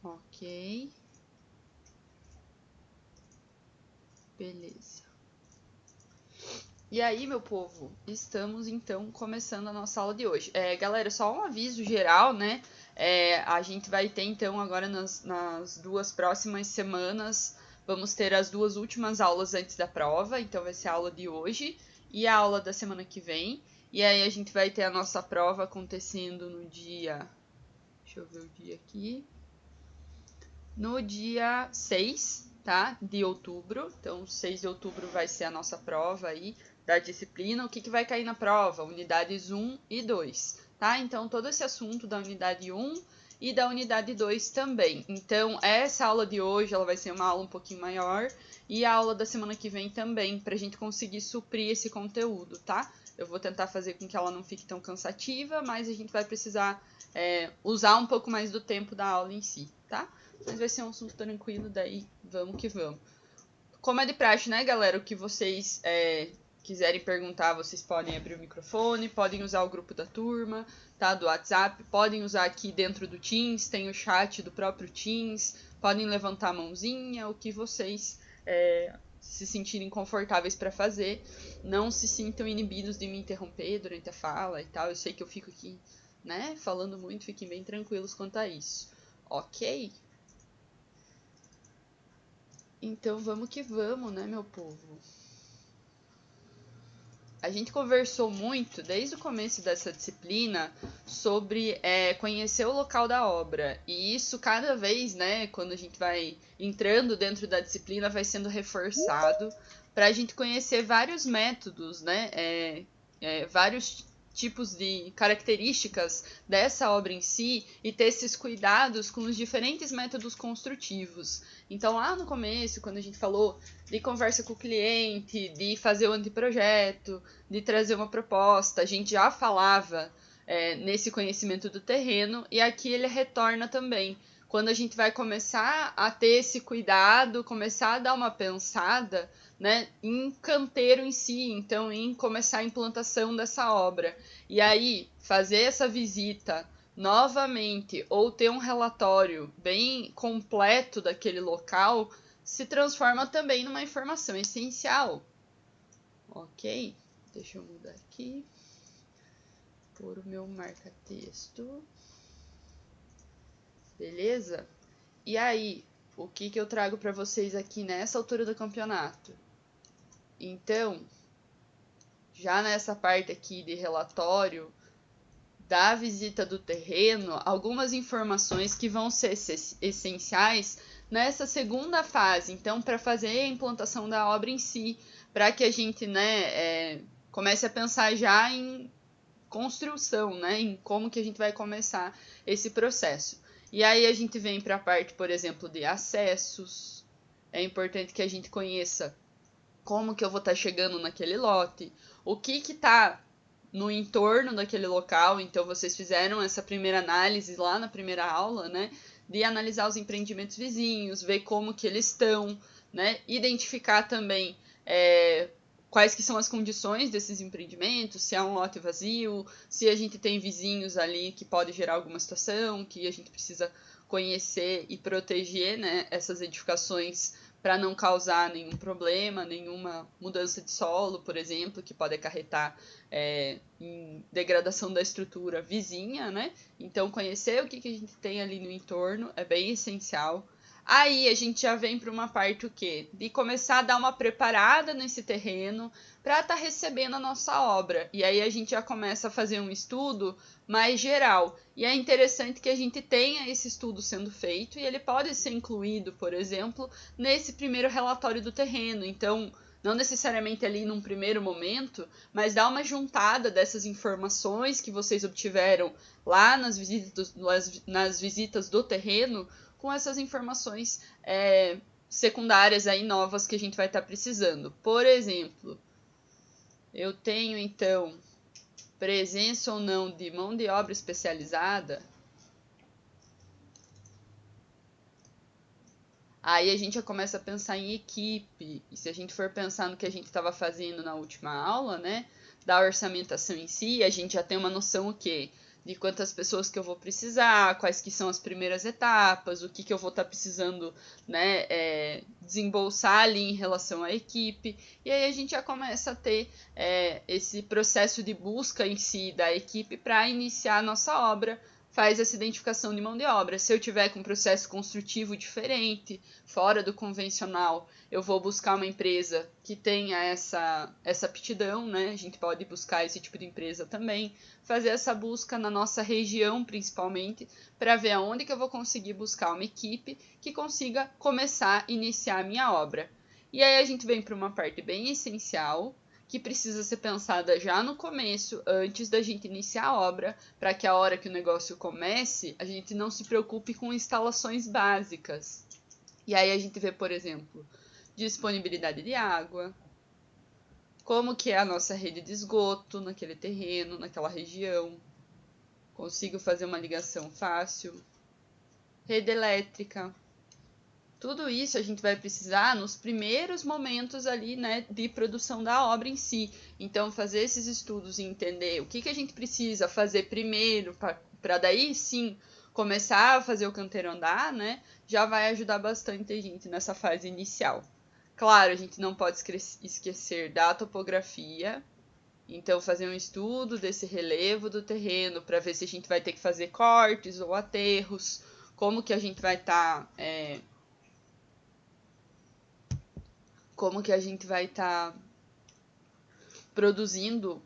Ok. Beleza. E aí, meu povo, estamos então começando a nossa aula de hoje. Galera, só um aviso geral, né? A gente vai ter então agora nas 2 próximas semanas, vamos ter as 2 últimas aulas antes da prova. Então vai ser a aula de hoje e a aula da semana que vem. E aí a gente vai ter a nossa prova acontecendo no dia... Deixa eu ver o dia aqui. No dia 6, tá? De outubro. Então, 6 de outubro vai ser a nossa prova aí da disciplina. O que vai cair na prova? Unidades 1 e 2, tá? Então, todo esse assunto da unidade 1 e da unidade 2 também. Então, essa aula de hoje, ela vai ser uma aula um pouquinho maior e a aula da semana que vem também, pra gente conseguir suprir esse conteúdo, tá? Eu vou tentar fazer com que ela não fique tão cansativa, mas a gente vai precisar usar um pouco mais do tempo da aula em si, tá? Mas vai ser um assunto tranquilo, daí vamos que vamos. Como é de praxe, né, galera? O que vocês quiserem perguntar, vocês podem abrir o microfone, podem usar o grupo da turma, tá? Do WhatsApp, podem usar aqui dentro do Teams, tem o chat do próprio Teams, podem levantar a mãozinha, o que vocês se sentirem confortáveis para fazer. Não se sintam inibidos de me interromper durante a fala e tal. Eu sei que eu fico aqui, né, falando muito, fiquem bem tranquilos quanto a isso. Ok? Então vamos que vamos, né, meu povo? A gente conversou muito desde o começo dessa disciplina sobre conhecer o local da obra. E isso cada vez, né, quando a gente vai entrando dentro da disciplina, vai sendo reforçado para a gente conhecer vários métodos, né, vários tipos de características dessa obra em si e ter esses cuidados com os diferentes métodos construtivos. Então, lá no começo, quando a gente falou de conversa com o cliente, de fazer o anteprojeto, de trazer uma proposta, a gente já falava nesse conhecimento do terreno, e aqui ele retorna também. Quando a gente vai começar a ter esse cuidado, começar a dar uma pensada, né, em canteiro em si, então em começar a implantação dessa obra. E aí, fazer essa visita novamente ou ter um relatório bem completo daquele local se transforma também numa informação essencial. Ok? Deixa eu mudar aqui. Por o meu marca-texto. Beleza? E aí, o que eu trago para vocês aqui nessa altura do campeonato? Então, já nessa parte aqui de relatório da visita do terreno, algumas informações que vão ser essenciais nessa segunda fase. Então, para fazer a implantação da obra em si, para que a gente, né, comece a pensar já em construção, né, em como que a gente vai começar esse processo. E aí a gente vem para a parte, por exemplo, de acessos. É importante que a gente conheça como que eu vou estar chegando naquele lote, o que está no entorno daquele local. Então, vocês fizeram essa primeira análise lá na primeira aula, né? De analisar os empreendimentos vizinhos, ver como que eles estão, né? Identificar também quais que são as condições desses empreendimentos, se há um lote vazio, se a gente tem vizinhos ali que pode gerar alguma situação, que a gente precisa conhecer e proteger, né? Essas edificações para não causar nenhum problema, nenhuma mudança de solo, por exemplo, que pode acarretar em degradação da estrutura vizinha, né? Então, conhecer o que a gente tem ali no entorno é bem essencial. Aí a gente já vem para uma parte o quê? De começar a dar uma preparada nesse terreno para estar recebendo a nossa obra. E aí a gente já começa a fazer um estudo mais geral. E é interessante que a gente tenha esse estudo sendo feito e ele pode ser incluído, por exemplo, nesse primeiro relatório do terreno. Então, não necessariamente ali num primeiro momento, mas dar uma juntada dessas informações que vocês obtiveram lá nas visitas do terreno com essas informações secundárias aí novas que a gente vai estar precisando. Por exemplo, eu tenho então presença ou não de mão de obra especializada. Aí a gente já começa a pensar em equipe. E se a gente for pensar no que a gente estava fazendo na última aula, né, da orçamentação em si, a gente já tem uma noção o quê? de quantas pessoas que eu vou precisar, quais que são as primeiras etapas, o que eu vou estar precisando, né, desembolsar ali em relação à equipe. E aí a gente já começa a ter esse processo de busca em si da equipe para iniciar a nossa obra, faz essa identificação de mão de obra. Se eu tiver com um processo construtivo diferente, fora do convencional, eu vou buscar uma empresa que tenha essa aptidão, né? A gente pode buscar esse tipo de empresa também, fazer essa busca na nossa região, principalmente, para ver aonde que eu vou conseguir buscar uma equipe que consiga começar a iniciar a minha obra. E aí a gente vem para uma parte bem essencial, que precisa ser pensada já no começo, antes da gente iniciar a obra, para que a hora que o negócio comece, a gente não se preocupe com instalações básicas. E aí a gente vê, por exemplo, disponibilidade de água, como que é a nossa rede de esgoto naquele terreno, naquela região, consigo fazer uma ligação fácil, rede elétrica. Tudo isso a gente vai precisar nos primeiros momentos ali, né, de produção da obra em si. Então, fazer esses estudos e entender o que a gente precisa fazer primeiro, para daí sim começar a fazer o canteiro andar, né, já vai ajudar bastante a gente nessa fase inicial. Claro, a gente não pode esquecer da topografia. Então, fazer um estudo desse relevo do terreno para ver se a gente vai ter que fazer cortes ou aterros, como que a gente vai estar produzindo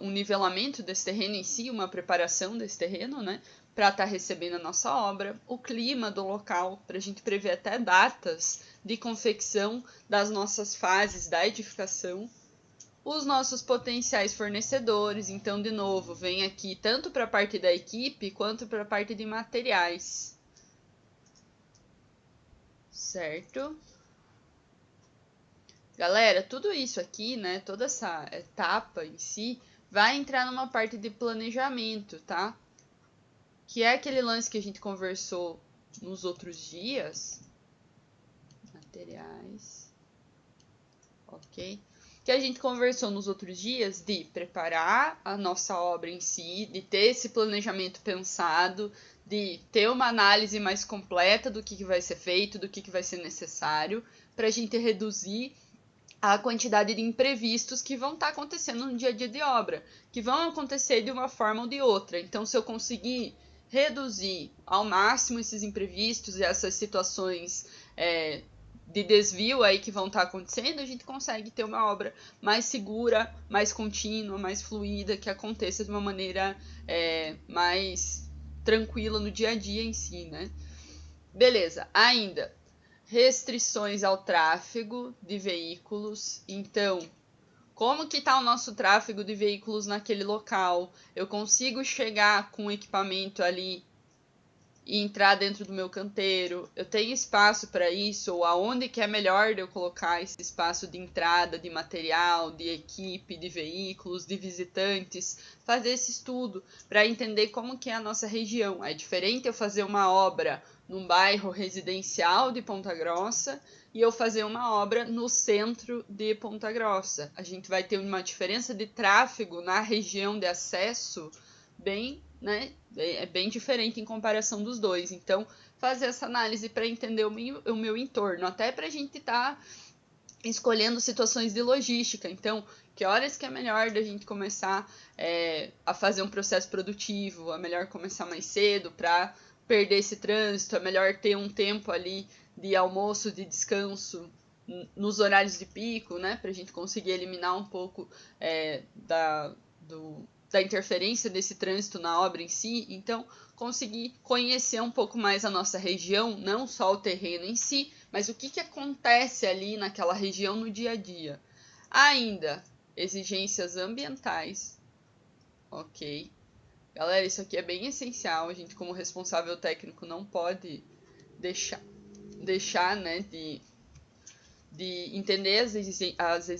um nivelamento desse terreno em si, uma preparação desse terreno, né, para estar recebendo a nossa obra, o clima do local, para a gente prever até datas de confecção das nossas fases da edificação, os nossos potenciais fornecedores. Então, de novo, vem aqui tanto para a parte da equipe quanto para a parte de materiais. Certo? Galera, tudo isso aqui, né, toda essa etapa em si, vai entrar numa parte de planejamento, tá? Que é aquele lance que a gente conversou nos outros dias. Materiais. Ok? Que a gente conversou nos outros dias de preparar a nossa obra em si, de ter esse planejamento pensado, de ter uma análise mais completa do que vai ser feito, do que vai ser necessário, para a gente reduzir a quantidade de imprevistos que vão estar acontecendo no dia a dia de obra, que vão acontecer de uma forma ou de outra. Então, se eu conseguir reduzir ao máximo esses imprevistos e essas situações de desvio aí que vão estar acontecendo, a gente consegue ter uma obra mais segura, mais contínua, mais fluida, que aconteça de uma maneira mais tranquila no dia a dia em si, né? Beleza, ainda restrições ao tráfego de veículos. Então, como que está o nosso tráfego de veículos naquele local? Eu consigo chegar com o equipamento ali e entrar dentro do meu canteiro? Eu tenho espaço para isso? Ou aonde que é melhor eu colocar esse espaço de entrada de material, de equipe, de veículos, de visitantes? Fazer esse estudo para entender como que é a nossa região. É diferente eu fazer uma obra num bairro residencial de Ponta Grossa e eu fazer uma obra no centro de Ponta Grossa. A gente vai ter uma diferença de tráfego na região de acesso bem, né, é bem diferente em comparação dos dois. Então, fazer essa análise para entender o meu entorno, até para a gente estar escolhendo situações de logística. Então, que horas que é melhor da gente começar a fazer um processo produtivo? É melhor começar mais cedo para perder esse trânsito? É melhor ter um tempo ali de almoço, de descanso nos horários de pico, né? Para a gente conseguir eliminar um pouco da interferência desse trânsito na obra em si. Então, conseguir conhecer um pouco mais a nossa região, não só o terreno em si, mas o que acontece ali naquela região no dia a dia. Ainda, exigências ambientais. Ok. Galera, isso aqui é bem essencial. A gente, como responsável técnico, não pode deixar, né, de entender as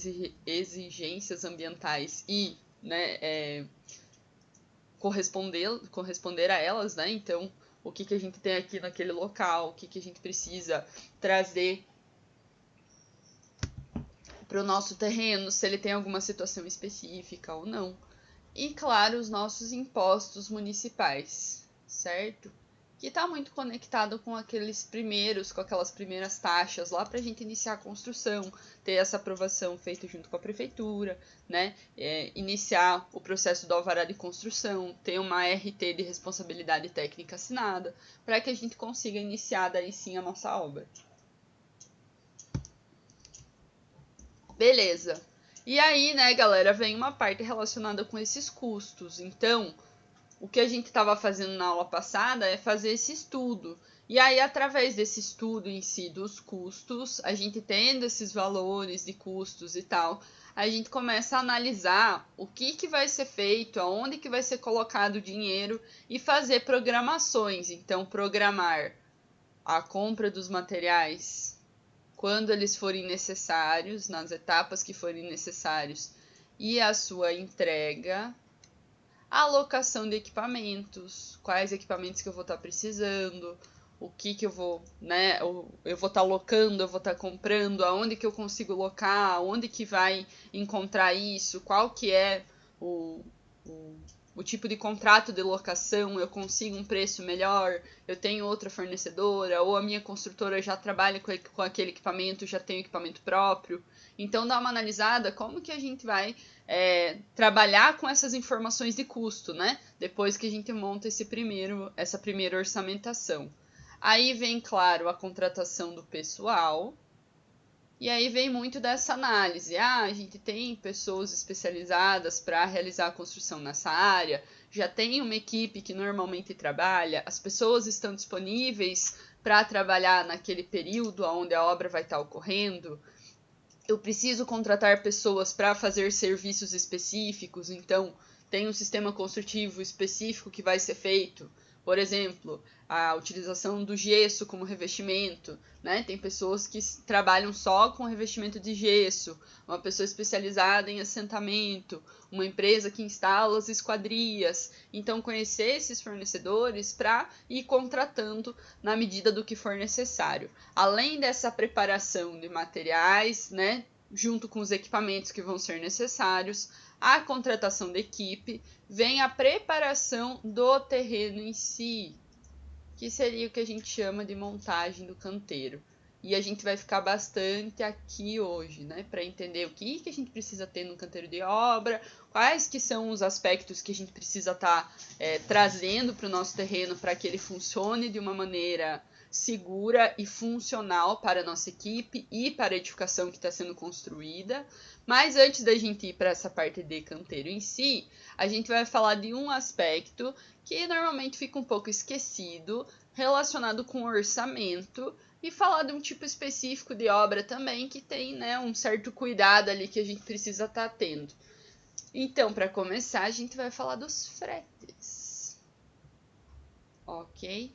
exigências ambientais e, né, corresponder a elas, né? Então, o que a gente tem aqui naquele local, o que a gente precisa trazer para o nosso terreno, se ele tem alguma situação específica ou não. E, claro, os nossos impostos municipais, certo? Que está muito conectado com aquelas primeiras taxas lá para a gente iniciar a construção, ter essa aprovação feita junto com a prefeitura, né? Iniciar o processo do alvará de construção, ter uma RT de responsabilidade técnica assinada, para que a gente consiga iniciar daí sim a nossa obra. Beleza. E aí, né, galera, vem uma parte relacionada com esses custos. Então, o que a gente estava fazendo na aula passada é fazer esse estudo. E aí, através desse estudo em si dos custos, a gente tendo esses valores de custos e tal, a gente começa a analisar o que vai ser feito, aonde que vai ser colocado o dinheiro e fazer programações. Então, programar a compra dos materiais quando eles forem necessários, nas etapas que forem necessários, e a sua entrega, a alocação de equipamentos, quais equipamentos que eu vou estar precisando, o que eu vou, né, eu vou estar alocando, eu vou estar comprando, aonde que eu consigo locar, onde que vai encontrar isso, qual que é o tipo de contrato de locação, eu consigo um preço melhor, eu tenho outra fornecedora, ou a minha construtora já trabalha com aquele equipamento, já tem o equipamento próprio. Então dá uma analisada como que a gente vai trabalhar com essas informações de custo, né? Depois que a gente monta essa primeira orçamentação. Aí vem, claro, a contratação do pessoal. E aí vem muito dessa análise. A gente tem pessoas especializadas para realizar a construção nessa área, já tem uma equipe que normalmente trabalha, as pessoas estão disponíveis para trabalhar naquele período onde a obra vai estar ocorrendo. Eu preciso contratar pessoas para fazer serviços específicos, então tem um sistema construtivo específico que vai ser feito. Por exemplo, a utilização do gesso como revestimento, né? Tem pessoas que trabalham só com revestimento de gesso, uma pessoa especializada em assentamento, uma empresa que instala as esquadrias. Então, conhecer esses fornecedores para ir contratando na medida do que for necessário. Além dessa preparação de materiais, né? Junto com os equipamentos que vão ser necessários, a contratação da equipe, vem a preparação do terreno em si, que seria o que a gente chama de montagem do canteiro. E a gente vai ficar bastante aqui hoje, né, para entender o que a gente precisa ter no canteiro de obra, quais que são os aspectos que a gente precisa estar trazendo para o nosso terreno para que ele funcione de uma maneira segura e funcional para a nossa equipe e para a edificação que está sendo construída. Mas antes da gente ir para essa parte de canteiro em si, a gente vai falar de um aspecto que normalmente fica um pouco esquecido, relacionado com orçamento, e falar de um tipo específico de obra também que tem, né, um certo cuidado ali que a gente precisa estar tendo. Então, para começar, a gente vai falar dos fretes. Ok?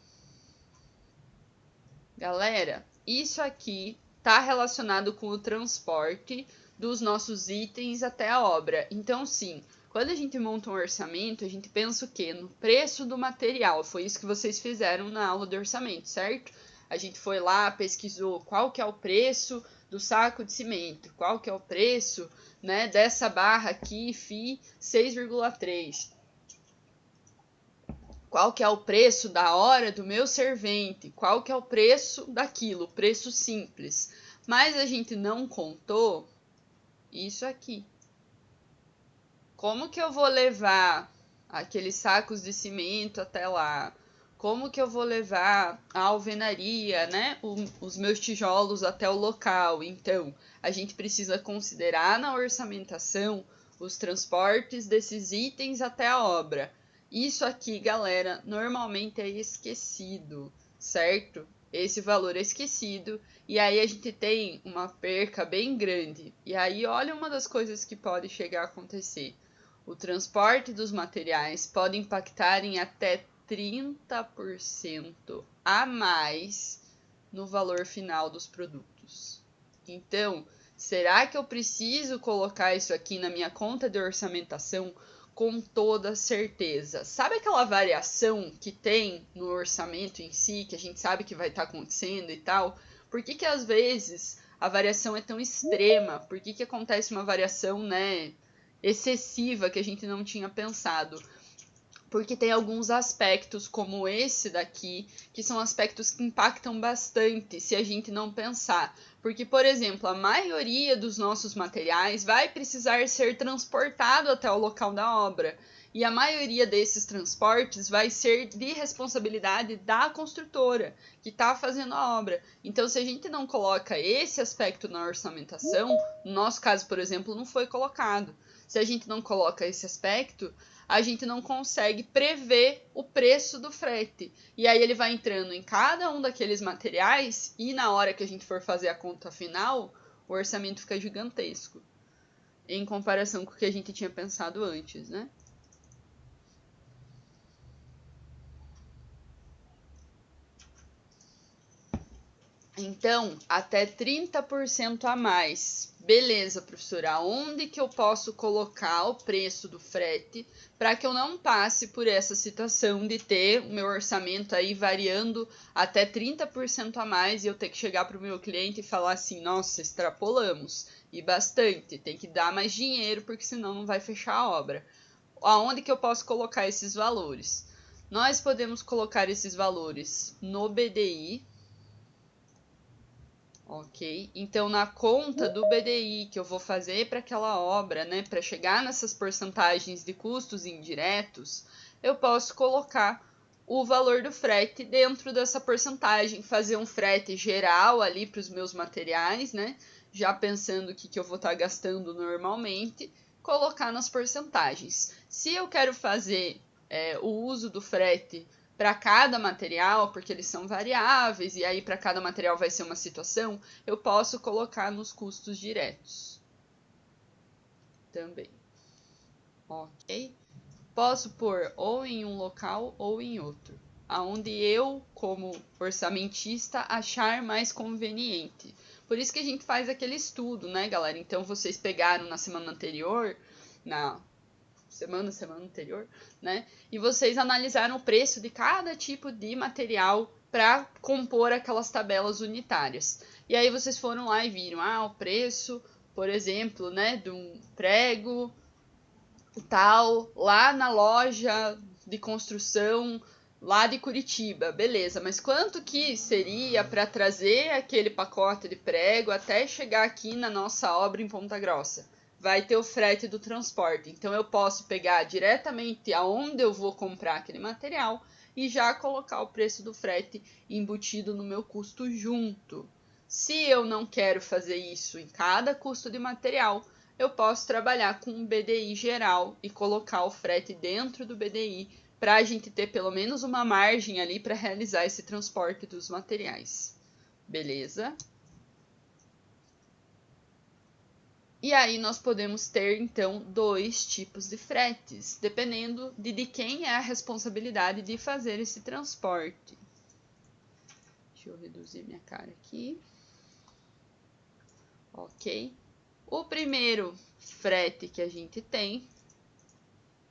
Galera, isso aqui está relacionado com o transporte dos nossos itens até a obra. Então, sim, quando a gente monta um orçamento, a gente pensa o quê? No preço do material. Foi isso que vocês fizeram na aula de orçamento, certo? A gente foi lá, pesquisou qual que é o preço do saco de cimento, qual que é o preço, né, dessa barra aqui, FI 6,3. Qual que é o preço da hora do meu servente? Qual que é o preço daquilo? Preço simples. Mas a gente não contou isso aqui. Como que eu vou levar aqueles sacos de cimento até lá? Como que eu vou levar a alvenaria, né? Os meus tijolos até o local? Então, a gente precisa considerar na orçamentação os transportes desses itens até a obra. Isso aqui, galera, normalmente é esquecido, certo? Esse valor é esquecido e aí a gente tem uma perca bem grande. E aí, olha uma das coisas que pode chegar a acontecer. O transporte dos materiais pode impactar em até 30% a mais no valor final dos produtos. Então, será que eu preciso colocar isso aqui na minha conta de orçamentação? Com toda certeza. Sabe aquela variação que tem no orçamento em si, que a gente sabe que vai estar acontecendo e tal? Por que às vezes a variação é tão extrema? Por que acontece uma variação, né, excessiva que a gente não tinha pensado. Porque tem alguns aspectos, como esse daqui, que são aspectos que impactam bastante se a gente não pensar. Porque, por exemplo, a maioria dos nossos materiais vai precisar ser transportado até o local da obra. E a maioria desses transportes vai ser de responsabilidade da construtora, que está fazendo a obra. Então, se a gente não coloca esse aspecto na orçamentação, no nosso caso, por exemplo, não foi colocado. Se a gente não coloca esse aspecto, a gente não consegue prever o preço do frete. E aí ele vai entrando em cada um daqueles materiais e na hora que a gente for fazer a conta final, o orçamento fica gigantesco em comparação com o que a gente tinha pensado antes, né? Então, até 30% a mais. Beleza, professora, aonde que eu posso colocar o preço do frete para que eu não passe por essa situação de ter o meu orçamento aí variando até 30% a mais e eu ter que chegar para o meu cliente e falar assim, nossa, extrapolamos, e bastante, tem que dar mais dinheiro porque senão não vai fechar a obra. Aonde que eu posso colocar esses valores? Nós podemos colocar esses valores no BDI, ok? Então, na conta do BDI que eu vou fazer para aquela obra, né, para chegar nessas porcentagens de custos indiretos, eu posso colocar o valor do frete dentro dessa porcentagem, fazer um frete geral ali para os meus materiais, né? Já pensando o que eu vou estar gastando normalmente, colocar nas porcentagens. Se eu quero fazer o uso do frete para cada material, porque eles são variáveis, e aí para cada material vai ser uma situação, eu posso colocar nos custos diretos também, ok? Posso pôr ou em um local ou em outro, aonde eu, como orçamentista, achar mais conveniente. Por isso que a gente faz aquele estudo, né, galera? Então, vocês pegaram na semana anterior, na semana anterior, né? E vocês analisaram o preço de cada tipo de material para compor aquelas tabelas unitárias. E aí vocês foram lá e viram, o preço, por exemplo, né, de um prego tal, lá na loja de construção lá de Curitiba, beleza, mas quanto que seria para trazer aquele pacote de prego até chegar aqui na nossa obra em Ponta Grossa? Vai ter o frete do transporte. Então eu posso pegar diretamente aonde eu vou comprar aquele material e já colocar o preço do frete embutido no meu custo junto. Se eu não quero fazer isso em cada custo de material, eu posso trabalhar com um BDI geral e colocar o frete dentro do BDI para a gente ter pelo menos uma margem ali para realizar esse transporte dos materiais. Beleza? E aí nós podemos ter, então, dois tipos de fretes, dependendo de quem é a responsabilidade de fazer esse transporte. Deixa eu reduzir minha cara aqui. Ok. O primeiro frete que a gente tem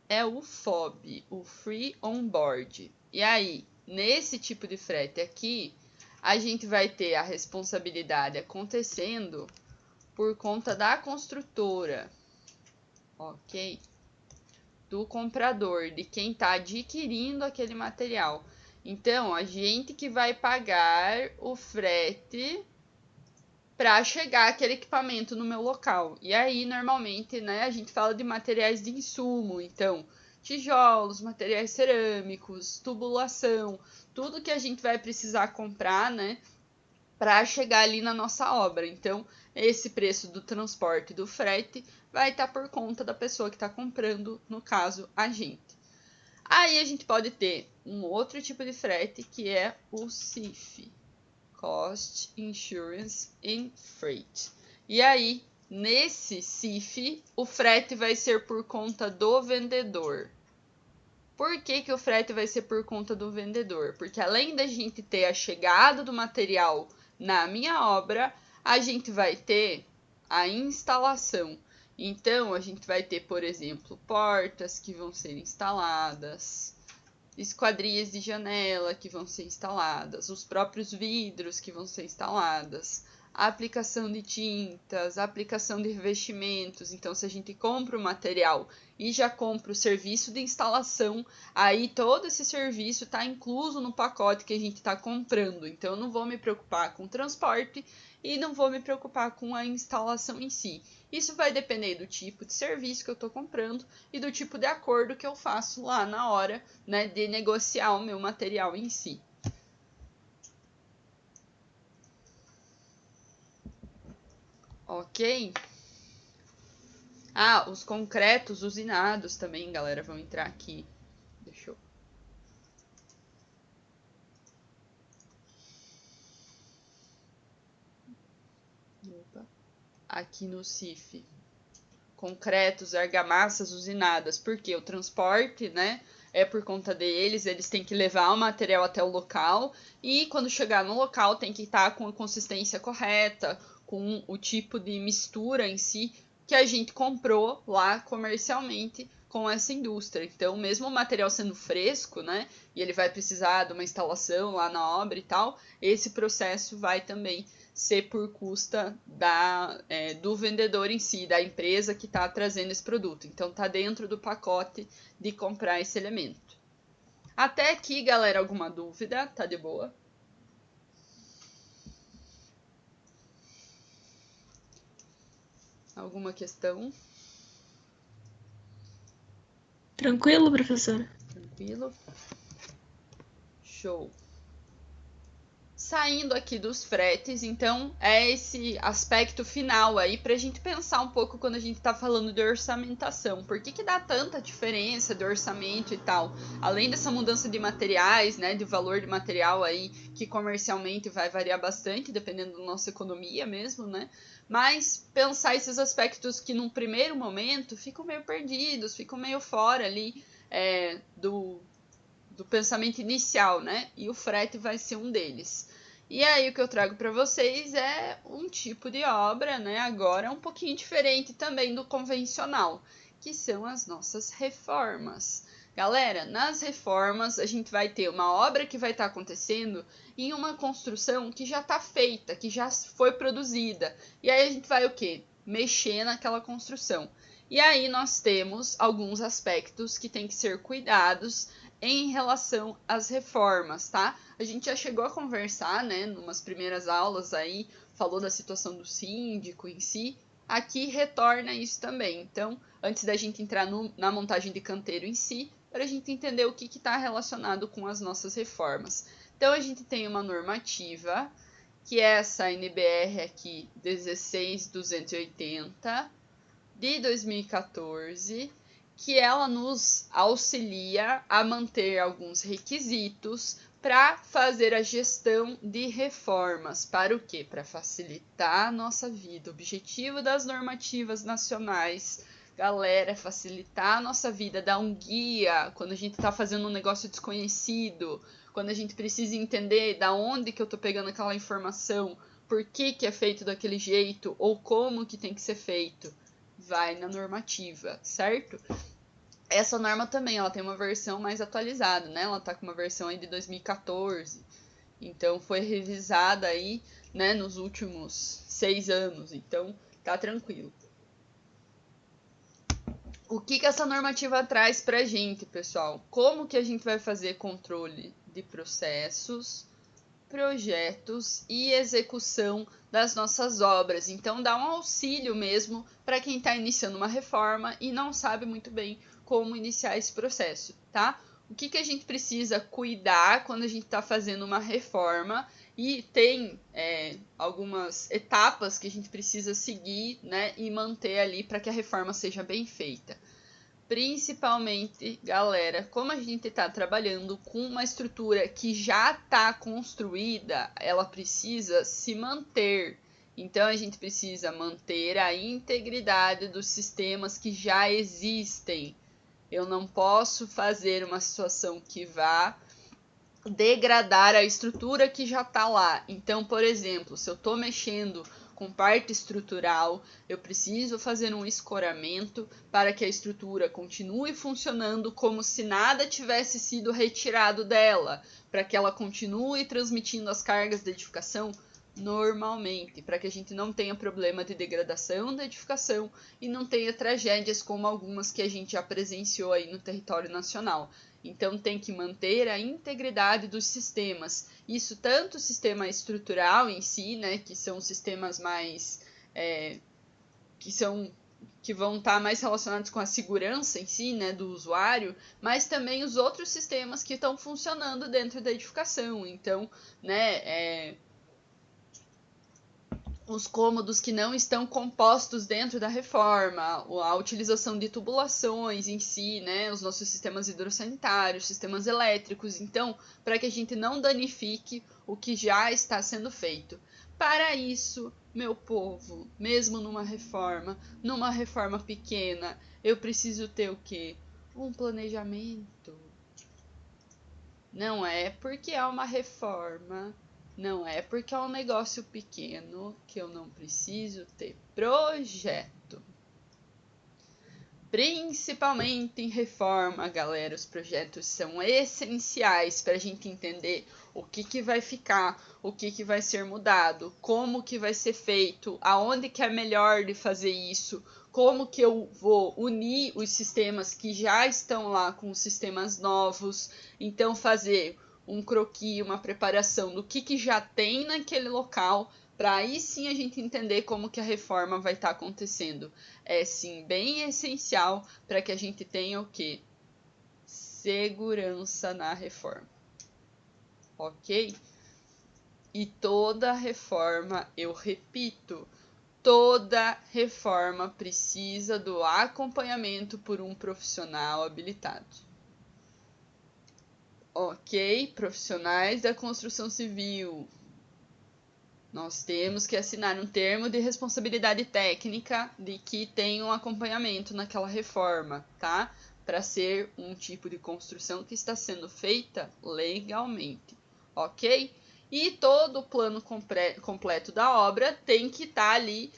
é o FOB, o Free On Board. E aí, nesse tipo de frete aqui, a gente vai ter a responsabilidade acontecendo por conta da construtora, ok? Do comprador, de quem está adquirindo aquele material. Então, a gente que vai pagar o frete para chegar aquele equipamento no meu local. E aí, normalmente, né, a gente fala de materiais de insumo, então, tijolos, materiais cerâmicos, tubulação, tudo que a gente vai precisar comprar, né, para chegar ali na nossa obra. Então, esse preço do transporte e do frete vai estar por conta da pessoa que está comprando, no caso, a gente. Aí a gente pode ter um outro tipo de frete, que é o CIF, Cost, Insurance and Freight. E aí, nesse CIF, o frete vai ser por conta do vendedor. Por que o frete vai ser por conta do vendedor? Porque além da gente ter a chegada do material na minha obra, a gente vai ter a instalação. Então, a gente vai ter, por exemplo, portas que vão ser instaladas, esquadrias de janela que vão ser instaladas, os próprios vidros que vão ser instaladas, a aplicação de tintas, a aplicação de revestimentos. Então, se a gente compra o material e já compra o serviço de instalação, aí todo esse serviço está incluso no pacote que a gente está comprando. Então, eu não vou me preocupar com o transporte e não vou me preocupar com a instalação em si. Isso vai depender do tipo de serviço que eu estou comprando e do tipo de acordo que eu faço lá na hora, né, de negociar o meu material em si. Ok? Ah, os concretos usinados também, galera, vão entrar aqui. Deixa eu... Opa. Aqui no CIF. Concretos, argamassas usinadas, porque o transporte, né, é por conta deles, eles têm que levar o material até o local e quando chegar no local tem que estar com a consistência correta, com o tipo de mistura em si que a gente comprou lá comercialmente com essa indústria. Então, mesmo o material sendo fresco, né, e ele vai precisar de uma instalação lá na obra e tal, esse processo vai também ser por custa do vendedor em si, da empresa que está trazendo esse produto. Então, está dentro do pacote de comprar esse elemento. Até aqui, galera, alguma dúvida? Tá de boa? Alguma questão? Tranquilo, professora? Tranquilo? Show. Saindo aqui dos fretes, então é esse aspecto final aí para a gente pensar um pouco quando a gente está falando de orçamentação. Por que dá tanta diferença de orçamento e tal? Além dessa mudança de materiais, né, de valor de material aí, que comercialmente vai variar bastante, dependendo da nossa economia mesmo, né? Mas pensar esses aspectos que num primeiro momento ficam meio perdidos, ficam meio fora ali do pensamento inicial, né? E o frete vai ser um deles. E aí o que eu trago para vocês é um tipo de obra, né? Agora um pouquinho diferente também do convencional, que são as nossas reformas. Galera, nas reformas a gente vai ter uma obra que vai estar acontecendo em uma construção que já está feita, que já foi produzida. E aí a gente vai o quê? Mexer naquela construção. E aí nós temos alguns aspectos que têm que ser cuidados em relação às reformas, tá? A gente já chegou a conversar, né, numas primeiras aulas aí, falou da situação do síndico em si. Aqui retorna isso também. Então, antes da gente entrar na montagem de canteiro em si, para a gente entender o que está relacionado com as nossas reformas. Então, a gente tem uma normativa, que é essa NBR aqui, 16280, de 2014, que ela nos auxilia a manter alguns requisitos para fazer a gestão de reformas. Para o quê? Para facilitar a nossa vida. O objetivo das normativas nacionais, galera, é facilitar a nossa vida, dar um guia quando a gente está fazendo um negócio desconhecido, quando a gente precisa entender da onde que eu estou pegando aquela informação, por que é feito daquele jeito ou como que tem que ser feito. Vai na normativa, certo? Essa norma também, ela tem uma versão mais atualizada, né? Ela tá com uma versão aí de 2014. Então, foi revisada aí, né, nos últimos 6 anos. Então, tá tranquilo. O que essa normativa traz pra gente, pessoal? Como que a gente vai fazer controle de processos, projetos e execução das nossas obras. Então, dá um auxílio mesmo para quem está iniciando uma reforma e não sabe muito bem como iniciar esse processo, tá? O que a gente precisa cuidar quando a gente está fazendo uma reforma e tem algumas etapas que a gente precisa seguir, né, e manter ali para que a reforma seja bem feita. Principalmente, galera, como a gente está trabalhando com uma estrutura que já está construída, ela precisa se manter. Então, a gente precisa manter a integridade dos sistemas que já existem. Eu não posso fazer uma situação que vá degradar a estrutura que já está lá. Então, por exemplo, se eu estou mexendo com parte estrutural, eu preciso fazer um escoramento para que a estrutura continue funcionando como se nada tivesse sido retirado dela, para que ela continue transmitindo as cargas da edificação normalmente, para que a gente não tenha problema de degradação da edificação e não tenha tragédias como algumas que a gente já presenciou aí no território nacional. Então tem que manter a integridade dos sistemas. Isso tanto o sistema estrutural em si, né, que são sistemas mais que vão estar mais relacionados com a segurança em si, né, do usuário, mas também os outros sistemas que estão funcionando dentro da edificação. Então, né, os cômodos que não estão compostos dentro da reforma, a utilização de tubulações em si, né, os nossos sistemas hidrossanitários, sistemas elétricos, então, para que a gente não danifique o que já está sendo feito. Para isso, meu povo, mesmo numa reforma pequena, eu preciso ter o quê? Um planejamento. Não é porque é uma reforma, não é porque é um negócio pequeno que eu não preciso ter projeto. Principalmente em reforma, galera, os projetos são essenciais para a gente entender o que vai ficar, o que vai ser mudado, como que vai ser feito, aonde que é melhor de fazer isso, como que eu vou unir os sistemas que já estão lá com os sistemas novos. Então, fazer um croquis, uma preparação do que já tem naquele local, para aí sim a gente entender como que a reforma vai estar acontecendo. É sim bem essencial para que a gente tenha o quê? Segurança na reforma. Ok? E toda reforma, eu repito, toda reforma precisa do acompanhamento por um profissional habilitado. Ok? Profissionais da construção civil. Nós temos que assinar um termo de responsabilidade técnica de que tem um acompanhamento naquela reforma, tá? Para ser um tipo de construção que está sendo feita legalmente, ok? E todo o plano completo da obra tem que estar ali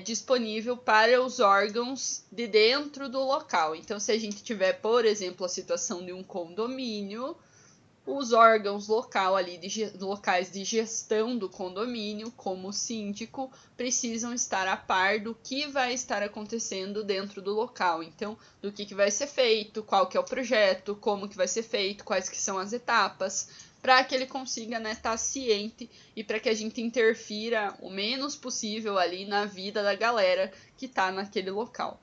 disponível para os órgãos de dentro do local. Então, se a gente tiver, por exemplo, a situação de um condomínio, os órgãos locais de gestão do condomínio, como o síndico, precisam estar a par do que vai estar acontecendo dentro do local. Então, do que vai ser feito, qual que é o projeto, como que vai ser feito, quais que são as etapas, para que ele consiga, né, estar ciente e para que a gente interfira o menos possível ali na vida da galera que está naquele local.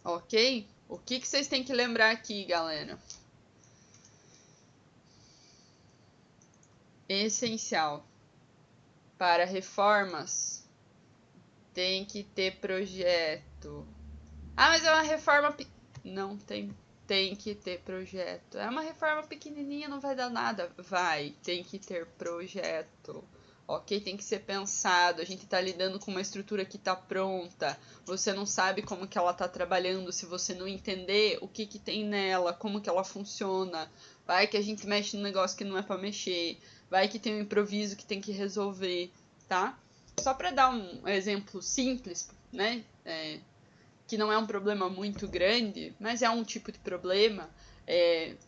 Ok? O que vocês têm que lembrar aqui, galera? Essencial para reformas tem que ter projeto. Ah, mas é uma reforma não tem que ter projeto. É uma reforma pequenininha, não vai dar nada. Vai, tem que ter projeto. Ok, tem que ser pensado. A gente está lidando com uma estrutura que está pronta. Você não sabe como que ela está trabalhando se você não entender o que tem nela, como que ela funciona. Vai que a gente mexe num negócio que não é para mexer. Vai que tem um improviso que tem que resolver, tá? Só para dar um exemplo simples, né? Que não é um problema muito grande, mas é um tipo de problema.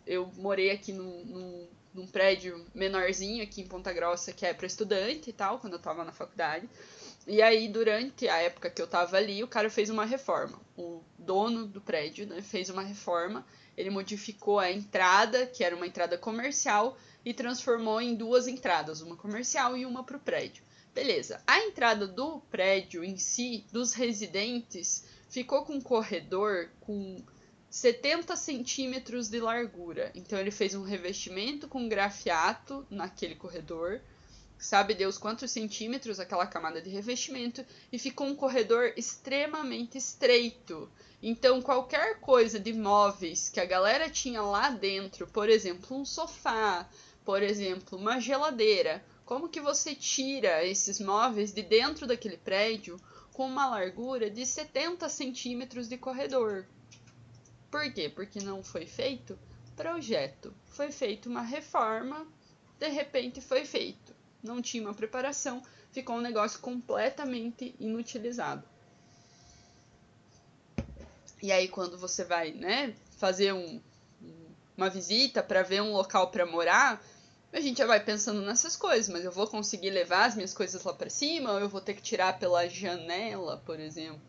Eu morei aqui num prédio menorzinho aqui em Ponta Grossa, que é para estudante e tal, quando eu estava na faculdade. E aí, durante a época que eu estava ali, o cara fez uma reforma. O dono do prédio, né, fez uma reforma. Ele modificou a entrada, que era uma entrada comercial, e transformou em duas entradas, uma comercial e uma para o prédio. Beleza. A entrada do prédio em si, dos residentes, ficou com um corredor com 70 centímetros de largura. Então ele fez um revestimento com grafiato naquele corredor, sabe Deus quantos centímetros aquela camada de revestimento, e ficou um corredor extremamente estreito. Então qualquer coisa de móveis que a galera tinha lá dentro, por exemplo, um sofá, por exemplo, uma geladeira, como que você tira esses móveis de dentro daquele prédio com uma largura de 70 centímetros de corredor? Por quê? Porque não foi feito projeto. Foi feita uma reforma, de repente foi feito. Não tinha uma preparação, ficou um negócio completamente inutilizado. E aí quando você vai, né, fazer uma visita para ver um local para morar, A gente já vai pensando nessas coisas, mas eu vou conseguir levar as minhas coisas lá pra cima ou eu vou ter que tirar pela janela, por exemplo?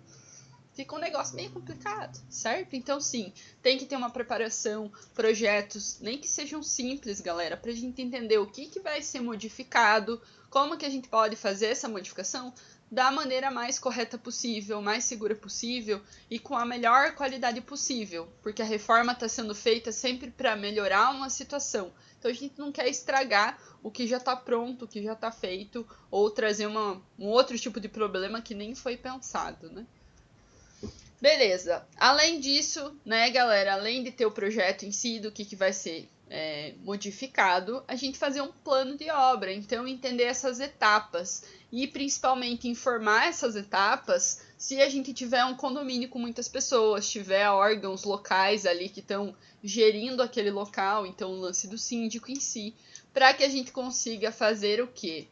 Fica um negócio meio complicado, certo? Então, sim, tem que ter uma preparação, projetos, nem que sejam simples, galera, pra gente entender o que vai ser modificado, como que a gente pode fazer essa modificação da maneira mais correta possível, mais segura possível e com a melhor qualidade possível, porque a reforma está sendo feita sempre para melhorar uma situação. Então a gente não quer estragar o que já está pronto, o que já está feito, ou trazer um outro tipo de problema que nem foi pensado, né? Beleza. Além disso, né, galera, além de ter o projeto em si, do que vai ser modificado, a gente fazer um plano de obra. Então, entender essas etapas e principalmente informar essas etapas se a gente tiver um condomínio com muitas pessoas, tiver órgãos locais ali que estão gerindo aquele local, então o lance do síndico em si, para que a gente consiga fazer o quê?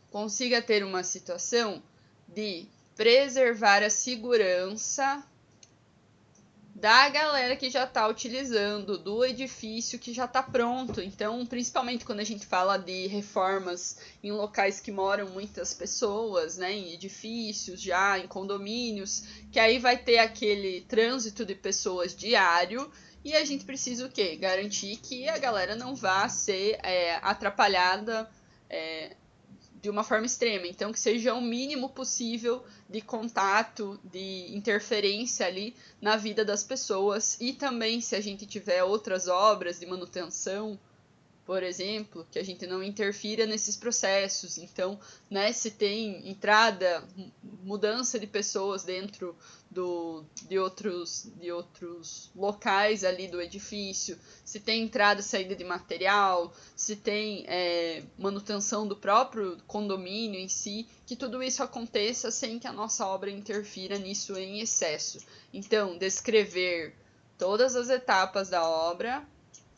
Consiga ter uma situação de preservar a segurança da galera que já está utilizando, do edifício que já está pronto. Então, principalmente quando a gente fala de reformas em locais que moram muitas pessoas, né, em edifícios já, em condomínios, que aí vai ter aquele trânsito de pessoas diário. E a gente precisa o quê? Garantir que a galera não vá ser atrapalhada de uma forma extrema. Então, que seja o mínimo possível de contato, de interferência ali na vida das pessoas. E também, se a gente tiver outras obras de manutenção, por exemplo, que a gente não interfira nesses processos. Então, né, se tem entrada, mudança de pessoas dentro de outros locais ali do edifício, se tem entrada e saída de material, se tem manutenção do próprio condomínio em si, que tudo isso aconteça sem que a nossa obra interfira nisso em excesso. Então, descrever todas as etapas da obra,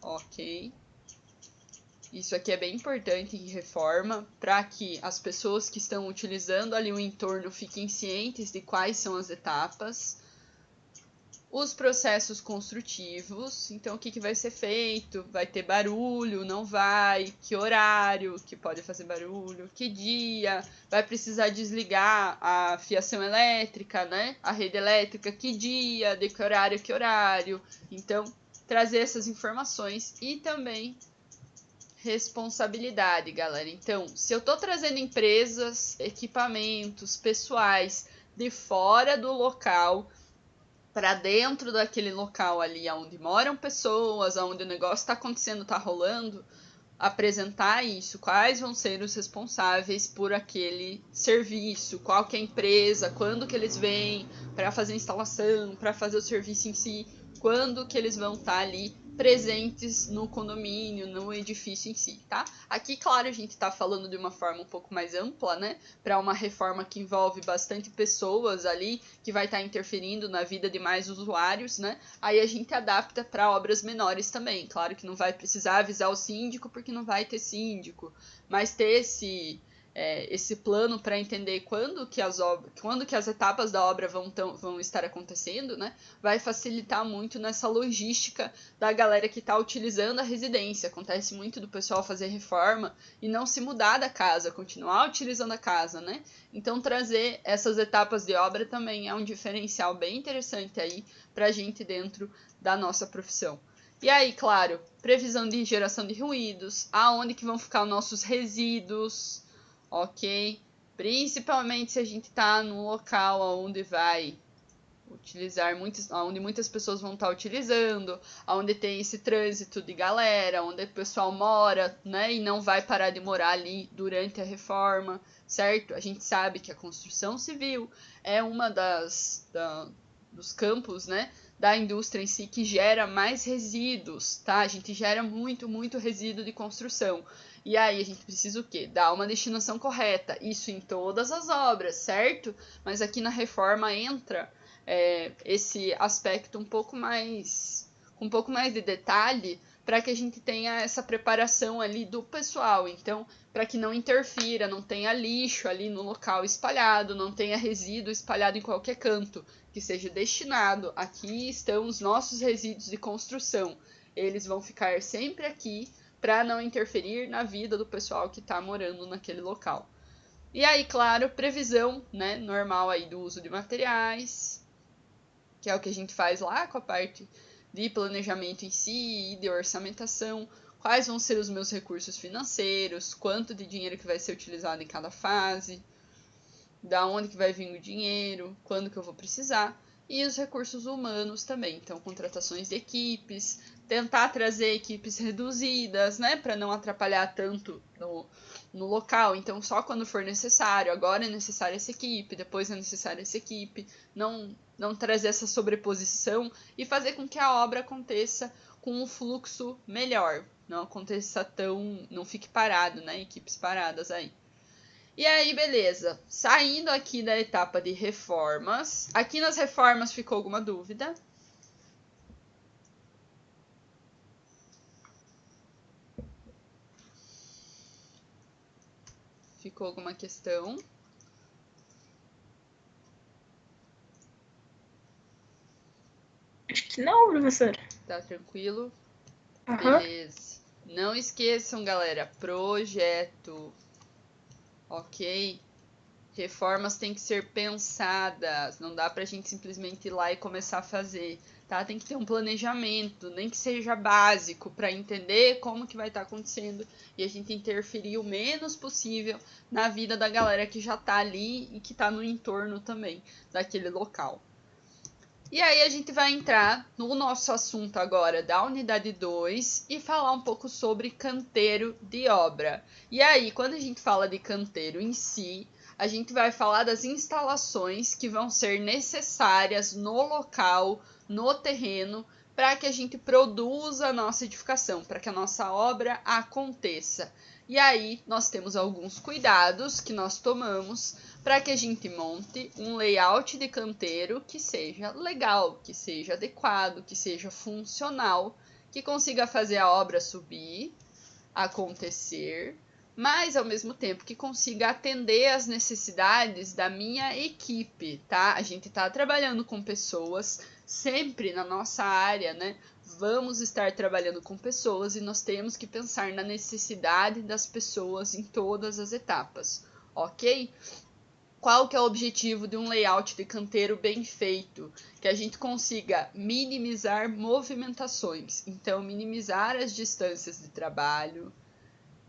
ok. Isso aqui é bem importante em reforma, para que as pessoas que estão utilizando ali o entorno fiquem cientes de quais são as etapas. Os processos construtivos, então o que vai ser feito? Vai ter barulho, não vai? Que horário que pode fazer barulho? Que dia? Vai precisar desligar a fiação elétrica, né? A rede elétrica, que dia? De que horário? Que horário? Então, trazer essas informações e também responsabilidade, galera. Então, se eu tô trazendo empresas, equipamentos, pessoais de fora do local para dentro daquele local ali onde moram pessoas, onde o negócio está acontecendo, está rolando, apresentar isso, quais vão ser os responsáveis por aquele serviço, qual que é a empresa, quando que eles vêm para fazer a instalação, para fazer o serviço em si, quando que eles vão estar ali presentes no condomínio, no edifício em si, tá? Aqui, claro, a gente está falando de uma forma um pouco mais ampla, né? Para uma reforma que envolve bastante pessoas ali, que vai estar interferindo na vida de mais usuários, né? Aí a gente adapta para obras menores também. Claro que não vai precisar avisar o síndico, porque não vai ter síndico, mas ter esse plano para entender quando que as etapas da obra vão estar acontecendo, né? Vai facilitar muito nessa logística da galera que está utilizando a residência. Acontece muito do pessoal fazer reforma e não se mudar da casa, continuar utilizando a casa, né? Então trazer essas etapas de obra também é um diferencial bem interessante aí para a gente dentro da nossa profissão. E aí, claro, previsão de geração de ruídos, aonde que vão ficar os nossos resíduos, ok? Principalmente se a gente está num local onde vai utilizar onde muitas pessoas vão estar utilizando, onde tem esse trânsito de galera, onde o pessoal mora, né? E não vai parar de morar ali durante a reforma, certo? A gente sabe que a construção civil é uma dos campos, né? Da indústria em si que gera mais resíduos, tá? A gente gera muito, muito resíduo de construção. E aí a gente precisa o quê? Dar uma destinação correta. Isso em todas as obras, certo? Mas aqui na reforma entra esse aspecto com um pouco mais de detalhe, para que a gente tenha essa preparação ali do pessoal. Então, para que não interfira, não tenha lixo ali no local espalhado, não tenha resíduo espalhado em qualquer canto, que seja destinado. Aqui estão os nossos resíduos de construção. eles vão ficar sempre aqui para não interferir na vida do pessoal que está morando naquele local. E aí, claro, previsão, né, normal aí do uso de materiais, que é o que a gente faz lá com a parte de planejamento em si e de orçamentação. Quais vão ser os meus recursos financeiros, quanto de dinheiro que vai ser utilizado em cada fase, da onde que vai vir o dinheiro, quando que eu vou precisar, e os recursos humanos também. Então, contratações de equipes, tentar trazer equipes reduzidas, né, para não atrapalhar tanto no local. Então, só quando for necessário, agora é necessária essa equipe, depois é necessária essa equipe, não trazer essa sobreposição e fazer com que a obra aconteça com um fluxo melhor, não aconteça não fique parado, né, equipes paradas aí. E aí, beleza. Saindo aqui da etapa de reformas. Aqui nas reformas ficou alguma dúvida? Ficou alguma questão? Acho que não, professora. Tá tranquilo? Aham. Beleza. Não esqueçam, galera, projeto. Ok? Reformas têm que ser pensadas, não dá pra gente simplesmente ir lá e começar a fazer, tá? Tem que ter um planejamento, nem que seja básico, para entender como que vai estar acontecendo e a gente interferir o menos possível na vida da galera que já tá ali e que tá no entorno também daquele local. E aí a gente vai entrar no nosso assunto agora da unidade 2 e falar um pouco sobre canteiro de obra. E aí, quando a gente fala de canteiro em si, a gente vai falar das instalações que vão ser necessárias no local, no terreno, para que a gente produza a nossa edificação, para que a nossa obra aconteça. E aí, nós temos alguns cuidados que nós tomamos para que a gente monte um layout de canteiro que seja legal, que seja adequado, que seja funcional, que consiga fazer a obra subir, acontecer, mas ao mesmo tempo que consiga atender às necessidades da minha equipe, tá? A gente está trabalhando com pessoas, sempre na nossa área, né? Vamos estar trabalhando com pessoas e nós temos que pensar na necessidade das pessoas em todas as etapas, ok? Qual que é o objetivo de um layout de canteiro bem feito? Que a gente consiga minimizar movimentações, então minimizar as distâncias de trabalho,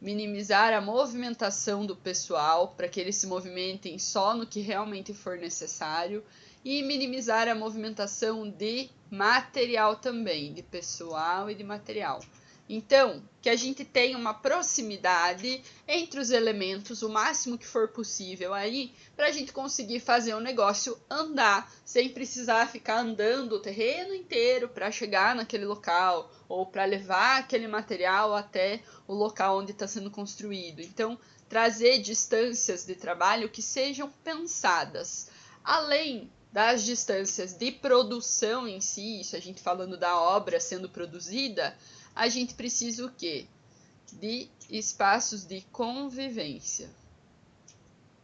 minimizar a movimentação do pessoal para que eles se movimentem só no que realmente for necessário e minimizar a movimentação de material também, de pessoal e de material. Então, que a gente tenha uma proximidade entre os elementos o máximo que for possível aí, para a gente conseguir fazer o negócio andar, sem precisar ficar andando o terreno inteiro para chegar naquele local, ou para levar aquele material até o local onde está sendo construído. Então, trazer distâncias de trabalho que sejam pensadas. Além das distâncias de produção em si, isso a gente falando da obra sendo produzida, a gente precisa o quê? De espaços de convivência.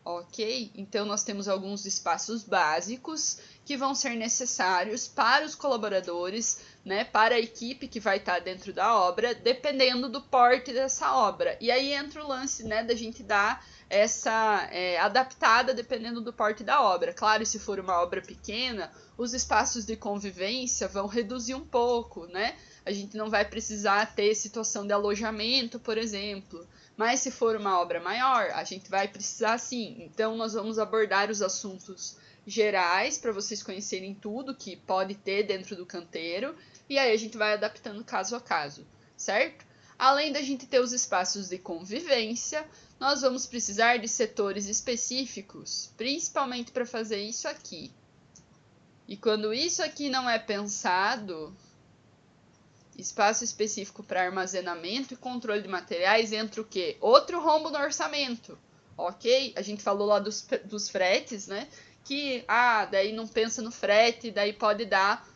Ok? Então, nós temos alguns espaços básicos que vão ser necessários para os colaboradores, né, para a equipe que vai estar dentro da obra, dependendo do porte dessa obra. E aí entra o lance, né, da gente dar essa adaptada dependendo do porte da obra. Claro, se for uma obra pequena, os espaços de convivência vão reduzir um pouco, né? A gente não vai precisar ter situação de alojamento, por exemplo. Mas se for uma obra maior, a gente vai precisar sim. Então, nós vamos abordar os assuntos gerais para vocês conhecerem tudo que pode ter dentro do canteiro. E aí a gente vai adaptando caso a caso, certo? Além da gente ter os espaços de convivência, nós vamos precisar de setores específicos, principalmente para fazer isso aqui. E quando isso aqui não é pensado, espaço específico para armazenamento e controle de materiais, entra o quê? Outro rombo no orçamento, ok? A gente falou lá dos fretes, né? Que, daí não pensa no frete, daí pode dar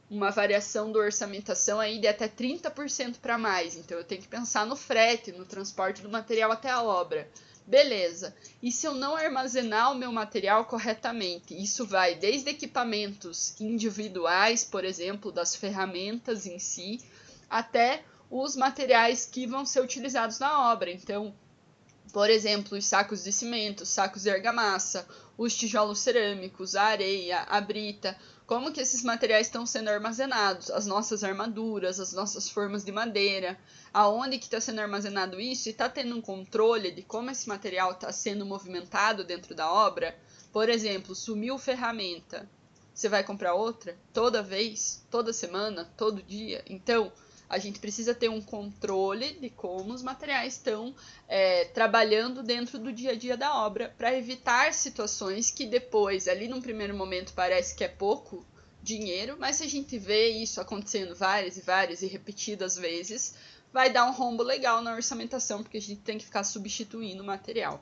uma variação da orçamentação aí de até 30% para mais. Então, eu tenho que pensar no frete, no transporte do material até a obra. Beleza. E se eu não armazenar o meu material corretamente? Isso vai desde equipamentos individuais, por exemplo, das ferramentas em si, até os materiais que vão ser utilizados na obra. Então, por exemplo, os sacos de cimento, os sacos de argamassa, os tijolos cerâmicos, a areia, a brita, como que esses materiais estão sendo armazenados, as nossas armaduras, as nossas formas de madeira, aonde que está sendo armazenado isso e está tendo um controle de como esse material está sendo movimentado dentro da obra. Por exemplo, sumiu ferramenta, você vai comprar outra? Toda vez? Toda semana? Todo dia? Então, a gente precisa ter um controle de como os materiais estão trabalhando dentro do dia a dia da obra para evitar situações que depois, ali num primeiro momento, parece que é pouco dinheiro, mas se a gente vê isso acontecendo várias e várias e repetidas vezes, vai dar um rombo legal na orçamentação, porque a gente tem que ficar substituindo o material.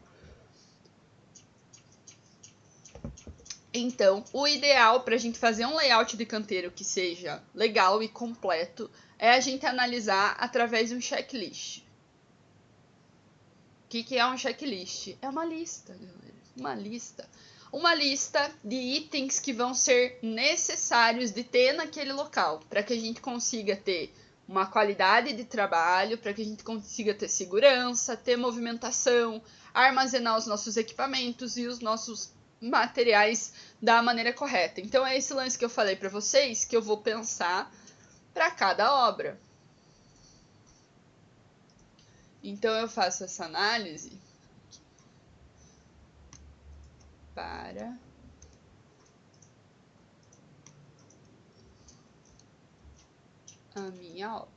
Então, o ideal para a gente fazer um layout de canteiro que seja legal e completo é a gente analisar através de um checklist. O que é um checklist? É uma lista, galera. Uma lista de itens que vão ser necessários de ter naquele local, para que a gente consiga ter uma qualidade de trabalho, para que a gente consiga ter segurança, ter movimentação, armazenar os nossos equipamentos e os nossos materiais da maneira correta. Então é esse lance que eu falei para vocês que eu vou pensar para cada obra. Então eu faço essa análise para a minha obra.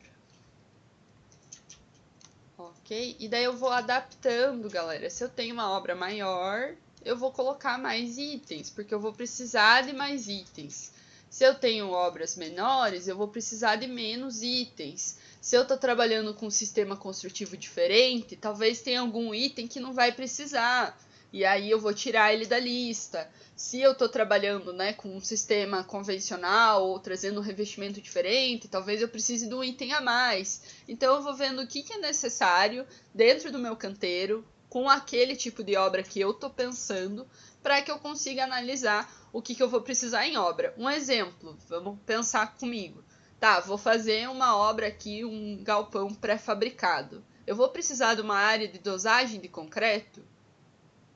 Ok? E daí eu vou adaptando, galera. Se eu tenho uma obra maior, eu vou colocar mais itens, porque eu vou precisar de mais itens. Se eu tenho obras menores, eu vou precisar de menos itens. Se eu estou trabalhando com um sistema construtivo diferente, talvez tenha algum item que não vai precisar. E aí eu vou tirar ele da lista. Se eu estou trabalhando, né, com um sistema convencional ou trazendo um revestimento diferente, talvez eu precise de um item a mais. Então eu vou vendo o que é necessário dentro do meu canteiro, com aquele tipo de obra que eu estou pensando, para que eu consiga analisar o que eu vou precisar em obra. Um exemplo, vamos pensar comigo. Tá, vou fazer uma obra aqui, um galpão pré-fabricado. Eu vou precisar de uma área de dosagem de concreto?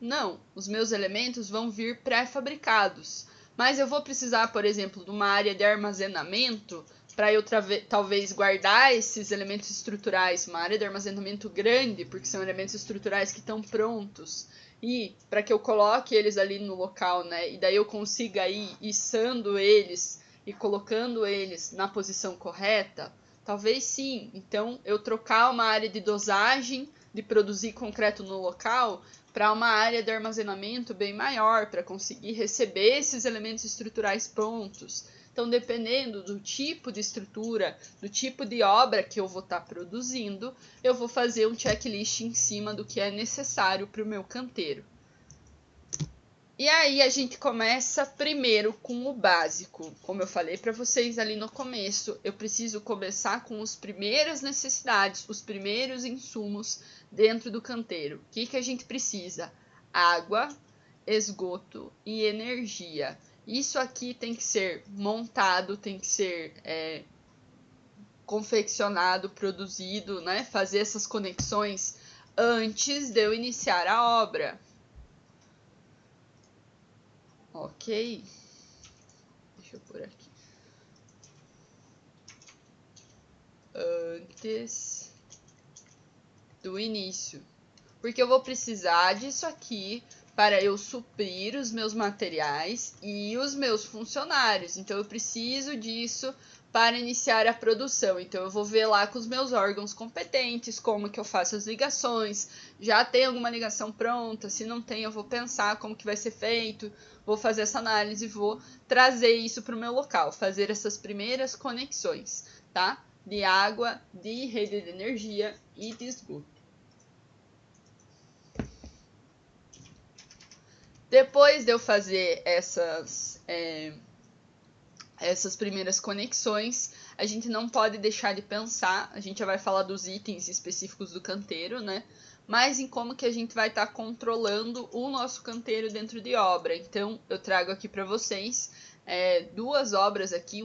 Não, os meus elementos vão vir pré-fabricados. Mas eu vou precisar, por exemplo, de uma área de armazenamento para eu talvez guardar esses elementos estruturais, uma área de armazenamento grande, porque são elementos estruturais que estão prontos. E para que eu coloque eles ali no local, né? E daí eu consiga ir içando eles e colocando eles na posição correta, talvez sim. Então, eu trocar uma área de dosagem de produzir concreto no local para uma área de armazenamento bem maior, para conseguir receber esses elementos estruturais prontos. Então, dependendo do tipo de estrutura, do tipo de obra que eu vou estar produzindo, eu vou fazer um checklist em cima do que é necessário para o meu canteiro. E aí a gente começa primeiro com o básico. Como eu falei para vocês ali no começo, eu preciso começar com as primeiras necessidades, os primeiros insumos dentro do canteiro. O que a gente precisa? Água, esgoto e energia. Isso aqui tem que ser montado, tem que ser confeccionado, produzido, né? Fazer essas conexões antes de eu iniciar a obra. Ok, deixa eu pôr aqui. Antes do início. Porque eu vou precisar disso aqui para eu suprir os meus materiais e os meus funcionários. Então, eu preciso disso para iniciar a produção. Então, eu vou ver lá com os meus órgãos competentes como que eu faço as ligações. Já tem alguma ligação pronta? Se não tem, eu vou pensar como que vai ser feito. Vou fazer essa análise e vou trazer isso para o meu local. Fazer essas primeiras conexões, tá? De água, de rede de energia e de esgoto. Depois de eu fazer essas primeiras conexões, a gente não pode deixar de pensar, a gente já vai falar dos itens específicos do canteiro, né? Mas em como que a gente vai estar controlando o nosso canteiro dentro de obra. Então, eu trago aqui para vocês duas obras aqui,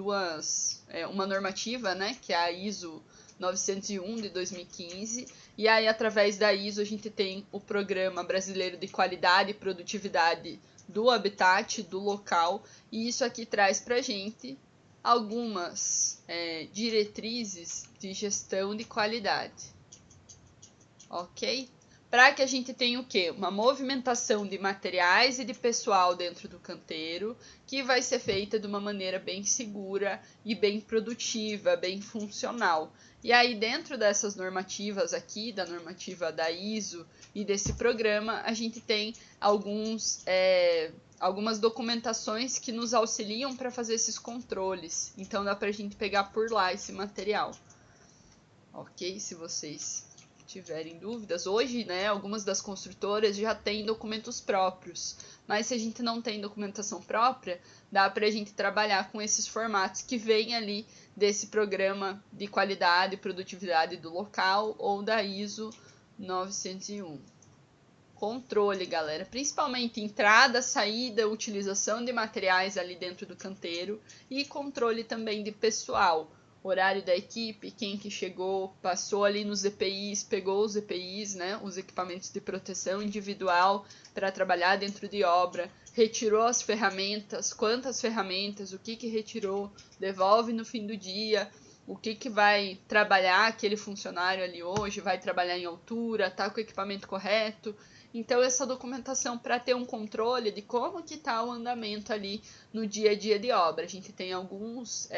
uma normativa, né, que é a ISO 901 de 2015, e aí através da ISO a gente tem o Programa Brasileiro de Qualidade e Produtividade do Habitat, do local, e isso aqui traz para a gente algumas diretrizes de gestão de qualidade, ok? Para que a gente tenha o quê? Uma movimentação de materiais e de pessoal dentro do canteiro, que vai ser feita de uma maneira bem segura e bem produtiva, bem funcional. E aí, dentro dessas normativas aqui, da normativa da ISO e desse programa, a gente tem algumas documentações que nos auxiliam para fazer esses controles. Então, dá para a gente pegar por lá esse material. Ok? Se vocês tiverem dúvidas. Hoje, né, algumas das construtoras já têm documentos próprios, mas se a gente não tem documentação própria, dá para a gente trabalhar com esses formatos que vêm ali desse programa de qualidade e produtividade do local ou da ISO 901. Controle, galera, principalmente entrada, saída, utilização de materiais ali dentro do canteiro e controle também de pessoal. Horário da equipe, quem que chegou, passou ali nos EPIs, pegou os EPIs, né, os equipamentos de proteção individual para trabalhar dentro de obra, retirou as ferramentas, quantas ferramentas, o que retirou, devolve no fim do dia, o que vai trabalhar aquele funcionário ali hoje, vai trabalhar em altura, tá com o equipamento correto. Então, essa documentação para ter um controle de como que está o andamento ali no dia a dia de obra. A gente tem algumas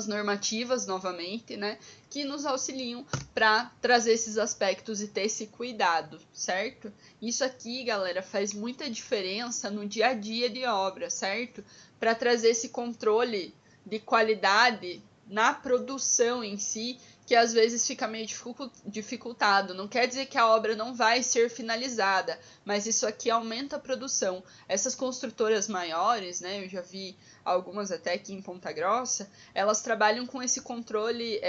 normativas, novamente, né, que nos auxiliam para trazer esses aspectos e ter esse cuidado, certo? Isso aqui, galera, faz muita diferença no dia a dia de obra, certo? Para trazer esse controle de qualidade na produção em si, que às vezes fica meio dificultado. Não quer dizer que a obra não vai ser finalizada, mas isso aqui aumenta a produção. Essas construtoras maiores, né, eu já vi algumas até aqui em Ponta Grossa, elas trabalham com esse controle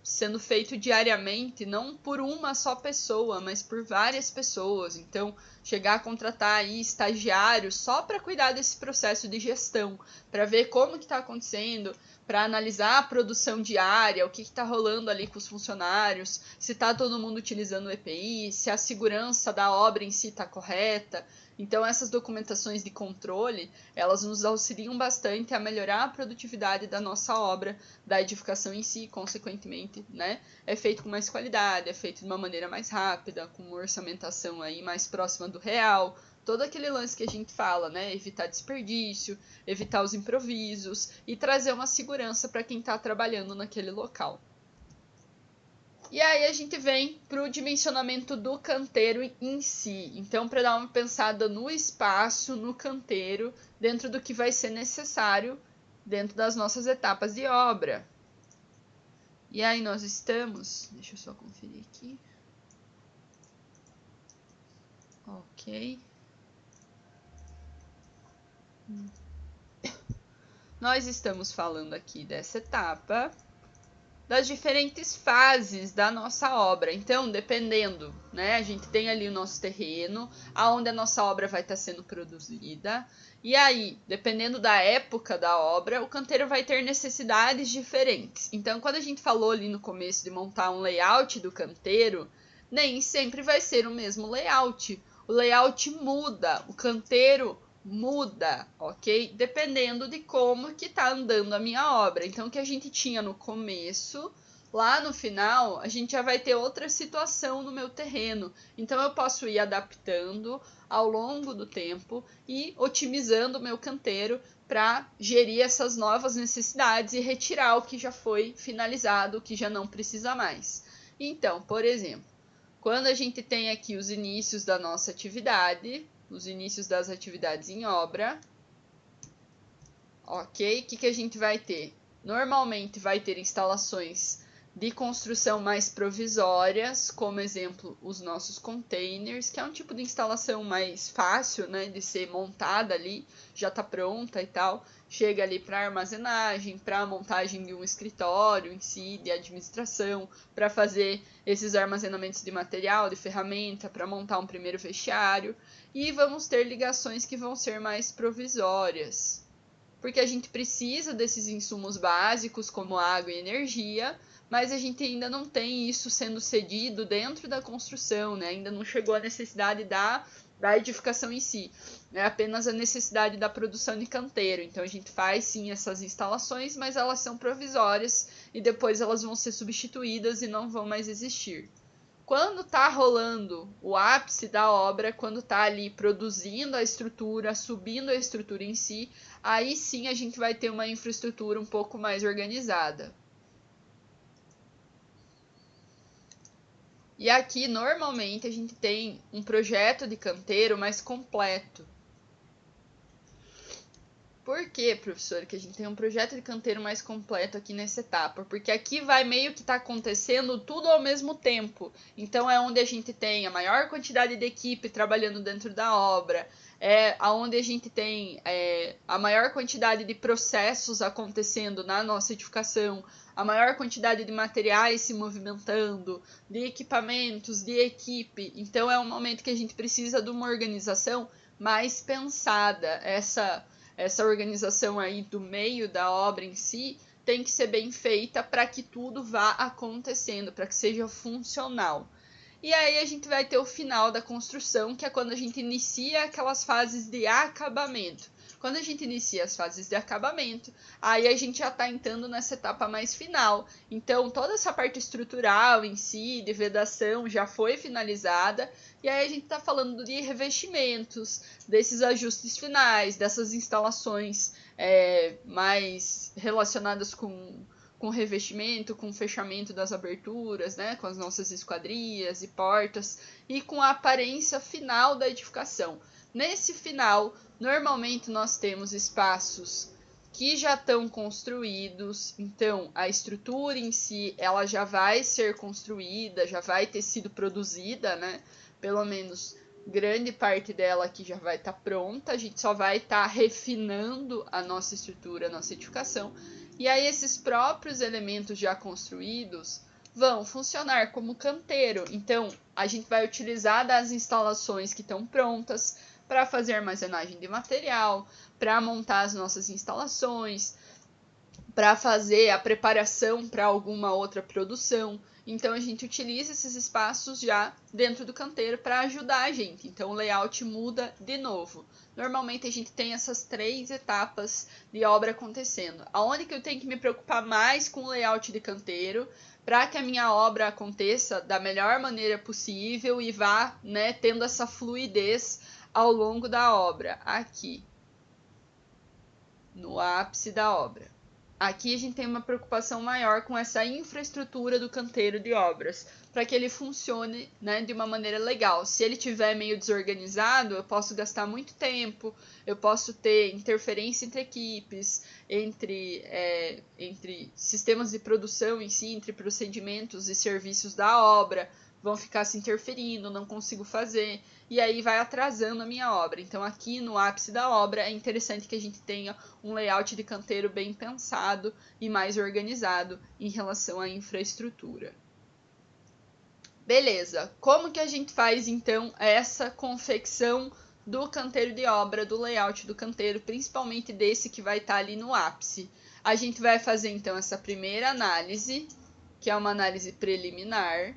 sendo feito diariamente, não por uma só pessoa, mas por várias pessoas. Então, chegar a contratar aí estagiários só para cuidar desse processo de gestão, para ver como que está acontecendo, para analisar a produção diária, o que está rolando ali com os funcionários, se está todo mundo utilizando o EPI, se a segurança da obra em si está correta. Então, essas documentações de controle, elas nos auxiliam bastante a melhorar a produtividade da nossa obra, da edificação em si, consequentemente, né? É feito com mais qualidade, é feito de uma maneira mais rápida, com uma orçamentação aí mais próxima do real, todo aquele lance que a gente fala, né? Evitar desperdício, evitar os improvisos e trazer uma segurança para quem está trabalhando naquele local. E aí a gente vem para o dimensionamento do canteiro em si. Então, para dar uma pensada no espaço, no canteiro, dentro do que vai ser necessário dentro das nossas etapas de obra. E aí nós estamos... Deixa eu só conferir aqui. Ok. Nós estamos falando aqui dessa etapa, das diferentes fases da nossa obra. Então, dependendo, né, a gente tem ali o nosso terreno, aonde a nossa obra vai estar sendo produzida, e aí, dependendo da época da obra, o canteiro vai ter necessidades diferentes. Então, quando a gente falou ali no começo de montar um layout do canteiro, nem sempre vai ser o mesmo layout. O layout muda, o canteiro muda, ok? Dependendo de como que tá andando a minha obra. Então, o que a gente tinha no começo, lá no final, a gente já vai ter outra situação no meu terreno. Então, eu posso ir adaptando ao longo do tempo e otimizando o meu canteiro para gerir essas novas necessidades e retirar o que já foi finalizado, o que já não precisa mais. Então, por exemplo, quando a gente tem aqui os inícios da nossa atividade, os inícios das atividades em obra, ok? O que a gente vai ter? Normalmente vai ter instalações de construção mais provisórias, como exemplo, os nossos containers, que é um tipo de instalação mais fácil, né, de ser montada ali, já está pronta e tal. Chega ali para armazenagem, para a montagem de um escritório em si, de administração, para fazer esses armazenamentos de material, de ferramenta, para montar um primeiro vestiário. E vamos ter ligações que vão ser mais provisórias. porque a gente precisa desses insumos básicos como água e energia, mas a gente ainda não tem isso sendo cedido dentro da construção, né? Ainda não chegou a necessidade da edificação em si, é apenas a necessidade da produção de canteiro. Então a gente faz sim essas instalações, mas elas são provisórias e depois elas vão ser substituídas e não vão mais existir. Quando está rolando o ápice da obra, quando está ali produzindo a estrutura, subindo a estrutura em si, aí sim a gente vai ter uma infraestrutura um pouco mais organizada. E aqui, normalmente, a gente tem um projeto de canteiro mais completo. Por que, professor, que a gente tem um projeto de canteiro mais completo aqui nessa etapa? Porque aqui vai meio que tá acontecendo tudo ao mesmo tempo. Então é onde a gente tem a maior quantidade de equipe trabalhando dentro da obra, é onde a gente tem a maior quantidade de processos acontecendo na nossa edificação, a maior quantidade de materiais se movimentando, de equipamentos, de equipe. Então é um momento que a gente precisa de uma organização mais pensada. Essa organização aí do meio da obra em si tem que ser bem feita para que tudo vá acontecendo, para que seja funcional. E aí a gente vai ter o final da construção, que é quando a gente inicia aquelas fases de acabamento. Quando a gente inicia as fases de acabamento, aí a gente já está entrando nessa etapa mais final. Então, toda essa parte estrutural em si, de vedação, já foi finalizada. E aí a gente está falando de revestimentos, desses ajustes finais, dessas instalações mais relacionadas com revestimento, com fechamento das aberturas, né, com as nossas esquadrias e portas, e com a aparência final da edificação. Nesse final, normalmente nós temos espaços que já estão construídos, então a estrutura em si ela já vai ser construída, já vai ter sido produzida, né? Pelo menos grande parte dela aqui já vai estar pronta, a gente só vai estar refinando a nossa estrutura, a nossa edificação. E aí esses próprios elementos já construídos vão funcionar como canteiro. Então, a gente vai utilizar das instalações que estão prontas para fazer armazenagem de material, para montar as nossas instalações, para fazer a preparação para alguma outra produção. Então a gente utiliza esses espaços já dentro do canteiro para ajudar a gente. Então o layout muda de novo. Normalmente a gente tem essas 3 etapas de obra acontecendo. Aonde que eu tenho que me preocupar mais com o layout de canteiro para que a minha obra aconteça da melhor maneira possível e vá, né, tendo essa fluidez ao longo da obra. Aqui, no ápice da obra. Aqui a gente tem uma preocupação maior com essa infraestrutura do canteiro de obras, para que ele funcione, né, de uma maneira legal. Se ele estiver meio desorganizado, eu posso gastar muito tempo, eu posso ter interferência entre equipes, entre sistemas de produção em si, entre procedimentos e serviços da obra, vão ficar se interferindo, não consigo fazer, e aí vai atrasando a minha obra. Então aqui no ápice da obra é interessante que a gente tenha um layout de canteiro bem pensado e mais organizado em relação à infraestrutura. Beleza, como que a gente faz então essa confecção do canteiro de obra, do layout do canteiro, principalmente desse que vai estar ali no ápice? A gente vai fazer então essa primeira análise, que é uma análise preliminar.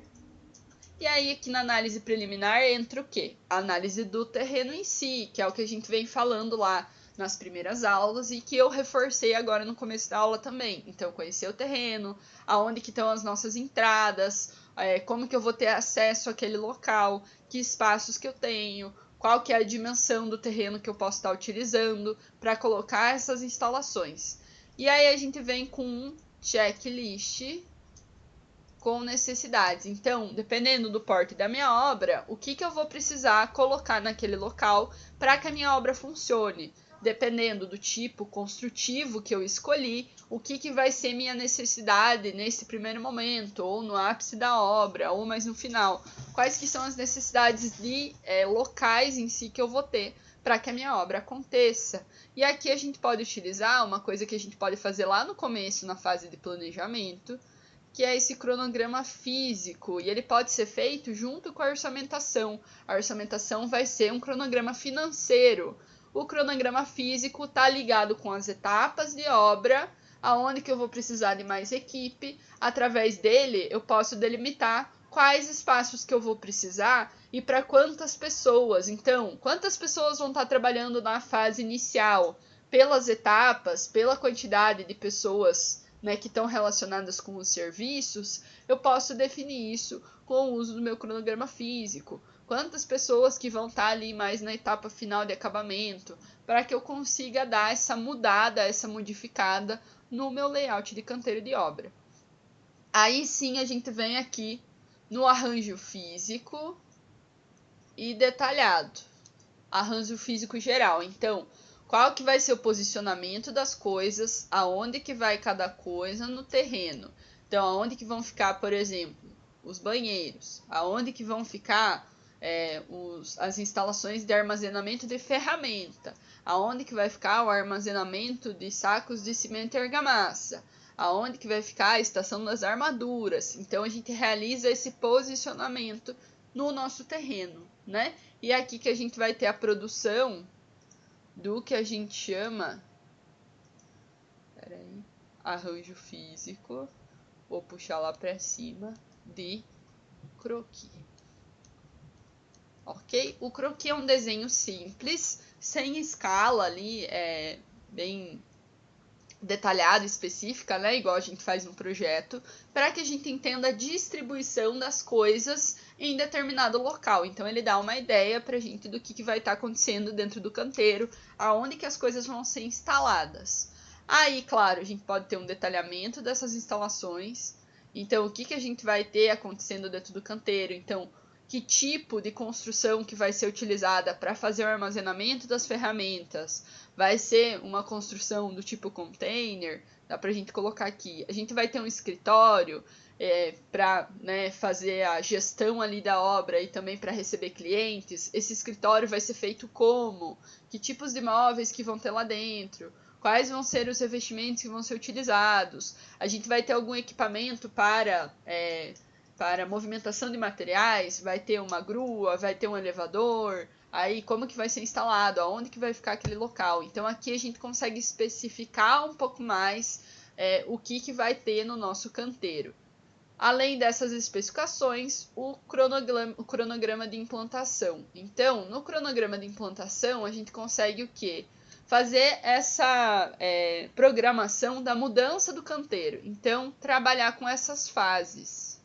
E aí, aqui na análise preliminar, entra o quê? A análise do terreno em si, que é o que a gente vem falando lá nas primeiras aulas e que eu reforcei agora no começo da aula também. Então, conhecer o terreno, aonde que estão as nossas entradas, como que eu vou ter acesso àquele local, que espaços que eu tenho, qual que é a dimensão do terreno que eu posso estar utilizando para colocar essas instalações. E aí, a gente vem com um checklist com necessidades. Então, dependendo do porte da minha obra, o que eu vou precisar colocar naquele local para que a minha obra funcione. Dependendo do tipo construtivo que eu escolhi, o que vai ser minha necessidade nesse primeiro momento, ou no ápice da obra, ou mais no final. Quais que são as necessidades de locais em si que eu vou ter para que a minha obra aconteça. E aqui a gente pode utilizar uma coisa que a gente pode fazer lá no começo, na fase de planejamento, que é esse cronograma físico, e ele pode ser feito junto com a orçamentação. A orçamentação vai ser um cronograma financeiro, o cronograma físico está ligado com as etapas de obra, aonde que eu vou precisar de mais equipe. Através dele, eu posso delimitar quais espaços que eu vou precisar e para quantas pessoas. Então, quantas pessoas vão estar trabalhando na fase inicial, pelas etapas, pela quantidade de pessoas, né, que estão relacionadas com os serviços, eu posso definir isso com o uso do meu cronograma físico. Quantas pessoas que vão estar ali mais na etapa final de acabamento, para que eu consiga dar essa mudada, essa modificada no meu layout de canteiro de obra. Aí sim a gente vem aqui no arranjo físico e detalhado. Arranjo físico geral. Então, qual que vai ser o posicionamento das coisas, aonde que vai cada coisa no terreno. Então, aonde que vão ficar, por exemplo, os banheiros, aonde que vão ficar as instalações de armazenamento de ferramenta, aonde que vai ficar o armazenamento de sacos de cimento e argamassa, aonde que vai ficar a estação das armaduras. Então, a gente realiza esse posicionamento no nosso terreno, né? E é aqui que a gente vai ter a produção do que a gente chama, arranjo físico, vou puxar lá para cima, de croquis. Ok? O croquis é um desenho simples, sem escala ali, bem detalhada, específica, né? Igual a gente faz no projeto, para que a gente entenda a distribuição das coisas em determinado local. Então, ele dá uma ideia para a gente do que vai estar acontecendo dentro do canteiro, aonde que as coisas vão ser instaladas. Aí, claro, a gente pode ter um detalhamento dessas instalações. Então, o que a gente vai ter acontecendo dentro do canteiro? Então, que tipo de construção que vai ser utilizada para fazer o armazenamento das ferramentas? Vai ser uma construção do tipo container? Dá para a gente colocar aqui. A gente vai ter um escritório para, né, fazer a gestão ali da obra e também para receber clientes. Esse escritório vai ser feito como? Que tipos de móveis que vão ter lá dentro? Quais vão ser os revestimentos que vão ser utilizados? A gente vai ter algum equipamento para movimentação de materiais? Vai ter uma grua? Vai ter um elevador? Aí, como que vai ser instalado? Aonde que vai ficar aquele local? Então, aqui a gente consegue especificar um pouco mais o que vai ter no nosso canteiro. Além dessas especificações, o cronograma de implantação. Então, no cronograma de implantação, a gente consegue o quê? Fazer essa programação da mudança do canteiro. Então, trabalhar com essas fases.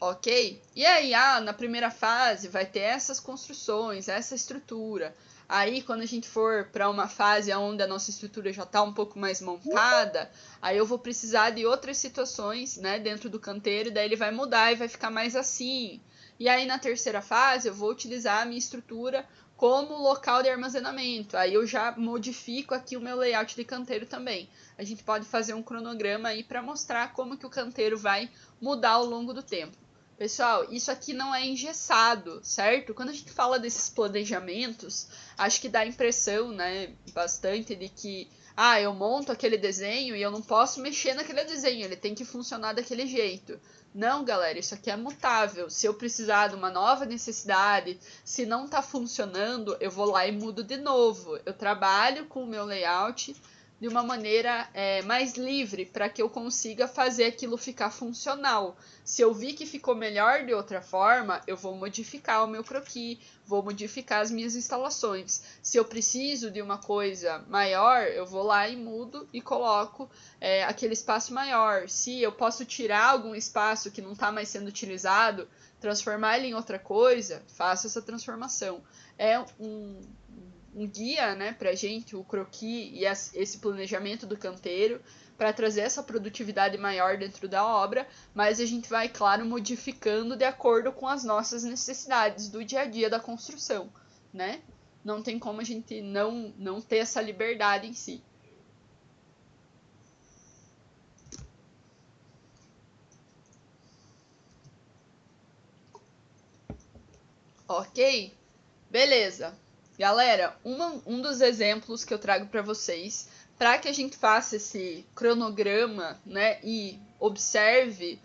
Ok? E aí, na primeira fase vai ter essas construções, essa estrutura. Aí, quando a gente for para uma fase onde a nossa estrutura já está um pouco mais montada, aí eu vou precisar de outras situações, né, dentro do canteiro, e daí ele vai mudar e vai ficar mais assim. E aí, na terceira fase, eu vou utilizar a minha estrutura como local de armazenamento. Aí eu já modifico aqui o meu layout de canteiro também. A gente pode fazer um cronograma aí para mostrar como que o canteiro vai mudar ao longo do tempo. Pessoal, isso aqui não é engessado, certo? Quando a gente fala desses planejamentos, acho que dá a impressão, né, bastante de que, eu monto aquele desenho e eu não posso mexer naquele desenho, ele tem que funcionar daquele jeito. Não, galera, isso aqui é mutável. Se eu precisar de uma nova necessidade, se não está funcionando, eu vou lá e mudo de novo. Eu trabalho com o meu layout de uma maneira mais livre, para que eu consiga fazer aquilo ficar funcional. Se eu vi que ficou melhor de outra forma, eu vou modificar o meu croquis, vou modificar as minhas instalações. Se eu preciso de uma coisa maior, eu vou lá e mudo e coloco aquele espaço maior. Se eu posso tirar algum espaço que não está mais sendo utilizado, transformar ele em outra coisa, faço essa transformação. É um guia, né, para a gente, o croquis e esse planejamento do canteiro, para trazer essa produtividade maior dentro da obra, mas a gente vai, claro, modificando de acordo com as nossas necessidades do dia a dia da construção, né? Não tem como a gente não ter essa liberdade em si. Ok? Beleza. Galera, um dos exemplos que eu trago para vocês, para que a gente faça esse cronograma, né, e observe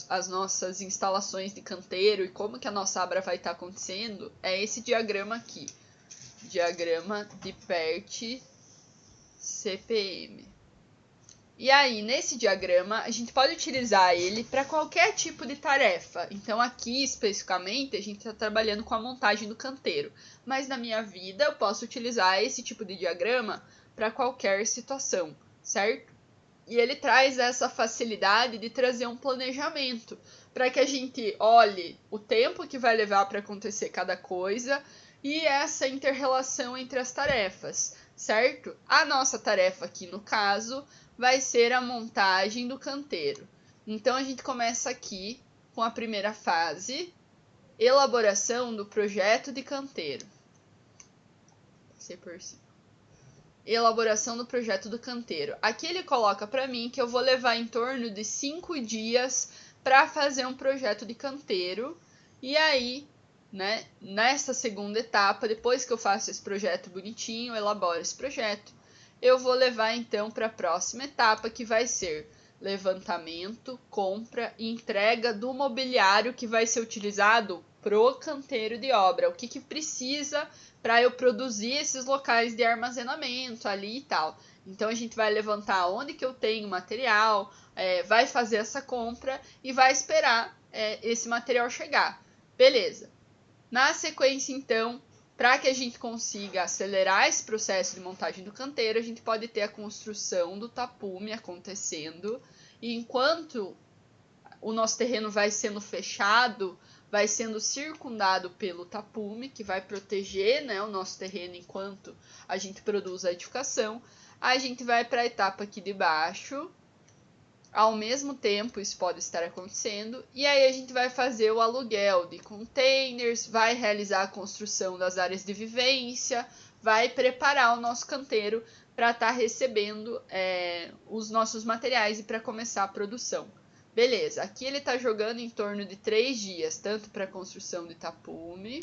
as nossas instalações de canteiro e como que a nossa obra vai estar acontecendo, é esse diagrama aqui. diagrama de PERT CPM. E aí, nesse diagrama, a gente pode utilizar ele para qualquer tipo de tarefa. Então, aqui, especificamente, a gente está trabalhando com a montagem do canteiro. Mas na minha vida, eu posso utilizar esse tipo de diagrama para qualquer situação, certo? E ele traz essa facilidade de trazer um planejamento, para que a gente olhe o tempo que vai levar para acontecer cada coisa e essa inter-relação entre as tarefas, certo? A nossa tarefa aqui, no caso, vai ser a montagem do canteiro. Então, a gente começa aqui com a primeira fase, elaboração do projeto de canteiro. Passei por cima. Elaboração do projeto do canteiro. Aqui ele coloca para mim que eu vou levar em torno de 5 dias para fazer um projeto de canteiro. E aí, né, nessa segunda etapa, depois que eu faço esse projeto bonitinho, elaboro esse projeto, eu vou levar então para a próxima etapa, que vai ser levantamento, compra e entrega do mobiliário que vai ser utilizado pro canteiro de obra. O que precisa para eu produzir esses locais de armazenamento ali e tal. Então a gente vai levantar onde que eu tenho material, vai fazer essa compra e vai esperar esse material chegar. Beleza. Na sequência, então, para que a gente consiga acelerar esse processo de montagem do canteiro, a gente pode ter a construção do tapume acontecendo. E enquanto o nosso terreno vai sendo fechado, vai sendo circundado pelo tapume, que vai proteger, né, o nosso terreno enquanto a gente produz a edificação, a gente vai para a etapa aqui de baixo. Ao mesmo tempo, isso pode estar acontecendo, e aí a gente vai fazer o aluguel de containers, vai realizar a construção das áreas de vivência, vai preparar o nosso canteiro para estar recebendo os nossos materiais e para começar a produção. Beleza, aqui ele está jogando em torno de 3 dias, tanto para a construção de tapume,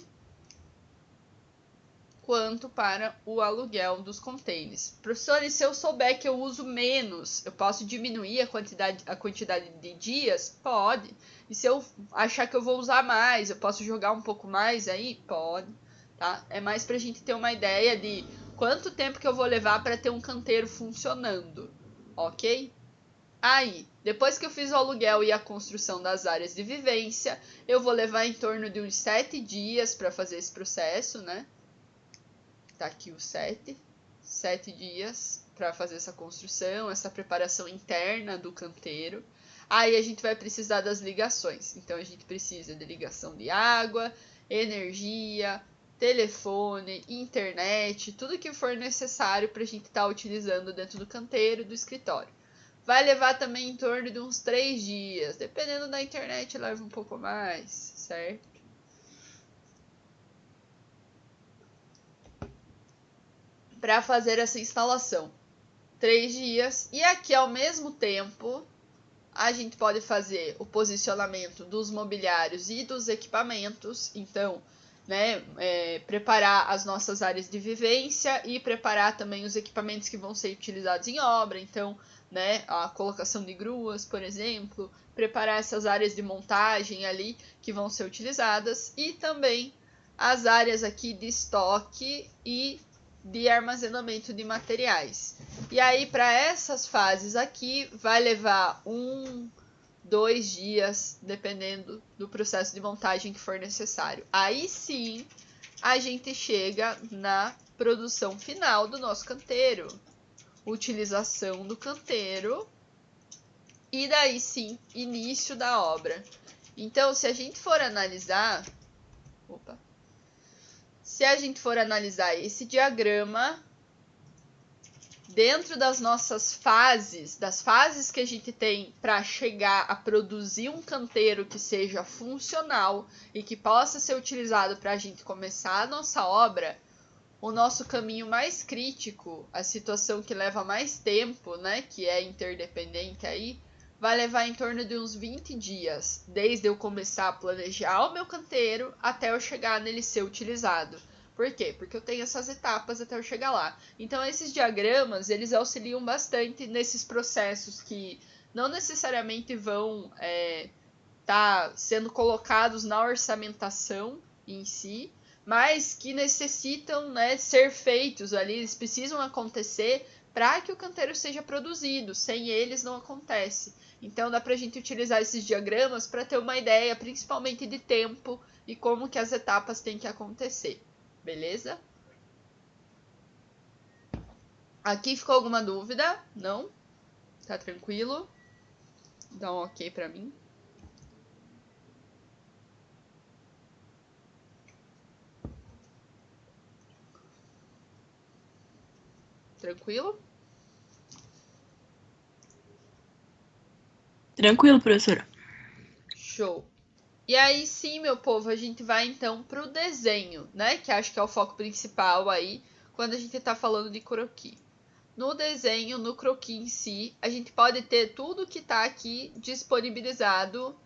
quanto para o aluguel dos containers. Professor, e se eu souber que eu uso menos, eu posso diminuir a quantidade de dias? Pode. E se eu achar que eu vou usar mais, eu posso jogar um pouco mais aí? Pode. Tá? É mais para a gente ter uma ideia de quanto tempo que eu vou levar para ter um canteiro funcionando, ok? Aí, depois que eu fiz o aluguel e a construção das áreas de vivência, eu vou levar em torno de uns 7 dias para fazer esse processo, né? Tá aqui os 7 dias para fazer essa construção, essa preparação interna do canteiro. Aí a gente vai precisar das ligações. Então a gente precisa de ligação de água, energia, telefone, internet, tudo que for necessário para a gente estar utilizando dentro do canteiro do escritório. Vai levar também em torno de uns 3 dias, dependendo da internet leva um pouco mais, certo? Para fazer essa instalação. 3 dias. E aqui, ao mesmo tempo, a gente pode fazer o posicionamento dos mobiliários e dos equipamentos. Então, né, preparar as nossas áreas de vivência e preparar também os equipamentos que vão ser utilizados em obra. Então, né, a colocação de gruas, por exemplo, preparar essas áreas de montagem ali que vão ser utilizadas e também as áreas aqui de estoque e de armazenamento de materiais. E aí, para essas fases aqui, vai levar 2 dias, dependendo do processo de montagem que for necessário. Aí sim, a gente chega na produção final do nosso canteiro. Utilização do canteiro. E daí sim, início da obra. Então, se a gente for analisar... Se a gente for analisar esse diagrama, dentro das nossas fases, das fases que a gente tem para chegar a produzir um canteiro que seja funcional e que possa ser utilizado para a gente começar a nossa obra, o nosso caminho mais crítico, a situação que leva mais tempo, né, que é interdependente aí, vai levar em torno de uns 20 dias, desde eu começar a planejar o meu canteiro até eu chegar nele ser utilizado. Por quê? Porque eu tenho essas etapas até eu chegar lá. Então, esses diagramas, eles auxiliam bastante nesses processos que não necessariamente vão tá sendo colocados na orçamentação em si, mas que necessitam, né, ser feitos ali, eles precisam acontecer para que o canteiro seja produzido. Sem eles não acontece. Então dá para a gente utilizar esses diagramas para ter uma ideia, principalmente de tempo e como que as etapas têm que acontecer. Beleza? Aqui ficou alguma dúvida? Não? Tá tranquilo? Dá um ok para mim. Tranquilo? Tranquilo, professora. Show. E aí sim, meu povo, a gente vai então pro desenho, né? Que acho que é o foco principal aí, quando a gente tá falando de croquis. No desenho, no croquis em si, a gente pode ter tudo que tá aqui disponibilizado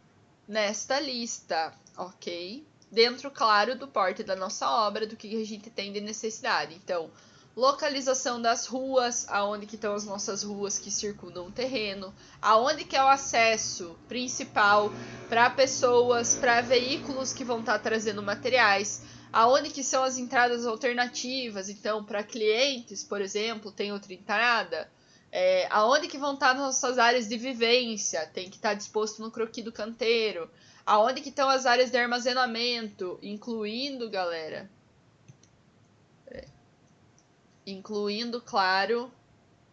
nesta lista, ok? Dentro, claro, do porte da nossa obra, do que a gente tem de necessidade. Então, localização das ruas, aonde que estão as nossas ruas que circundam o terreno, aonde que é o acesso principal para pessoas, para veículos que vão estar trazendo materiais, aonde que são as entradas alternativas, então para clientes, por exemplo, tem outra entrada, aonde que vão estar nossas áreas de vivência, tem que estar disposto no croquis do canteiro, aonde que estão as áreas de armazenamento, incluindo, galera, claro,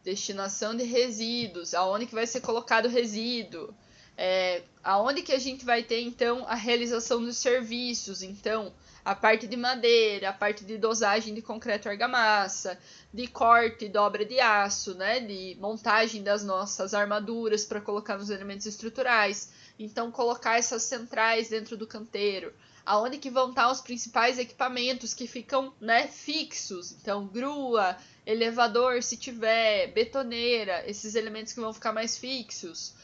destinação de resíduos, aonde que vai ser colocado o resíduo, aonde que a gente vai ter, então, a realização dos serviços, então, a parte de madeira, a parte de dosagem de concreto argamassa, de corte e dobra de aço, né, de montagem das nossas armaduras para colocar nos elementos estruturais, então colocar essas centrais dentro do canteiro, aonde que vão estar os principais equipamentos que ficam, né, fixos, então grua, elevador se tiver, betoneira, esses elementos que vão ficar mais fixos.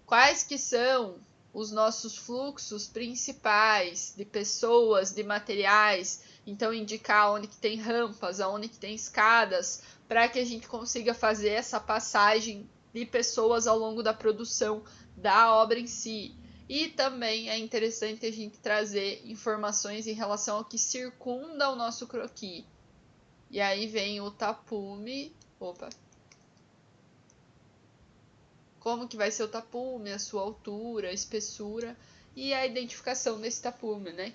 Quais que são os nossos fluxos principais de pessoas, de materiais, então indicar onde que tem rampas, onde que tem escadas, para que a gente consiga fazer essa passagem de pessoas ao longo da produção da obra em si. E também é interessante a gente trazer informações em relação ao que circunda o nosso croquis. E aí vem o tapume. Opa! Como que vai ser o tapume, a sua altura, a espessura e a identificação desse tapume, né?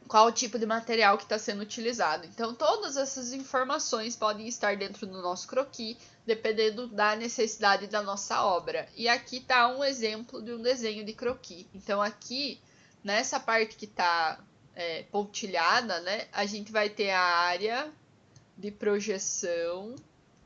Qual o tipo de material que está sendo utilizado. Então, todas essas informações podem estar dentro do nosso croquis, dependendo da necessidade da nossa obra. E aqui está um exemplo de um desenho de croquis. Então, aqui, nessa parte que está pontilhada, né, a gente vai ter a área de projeção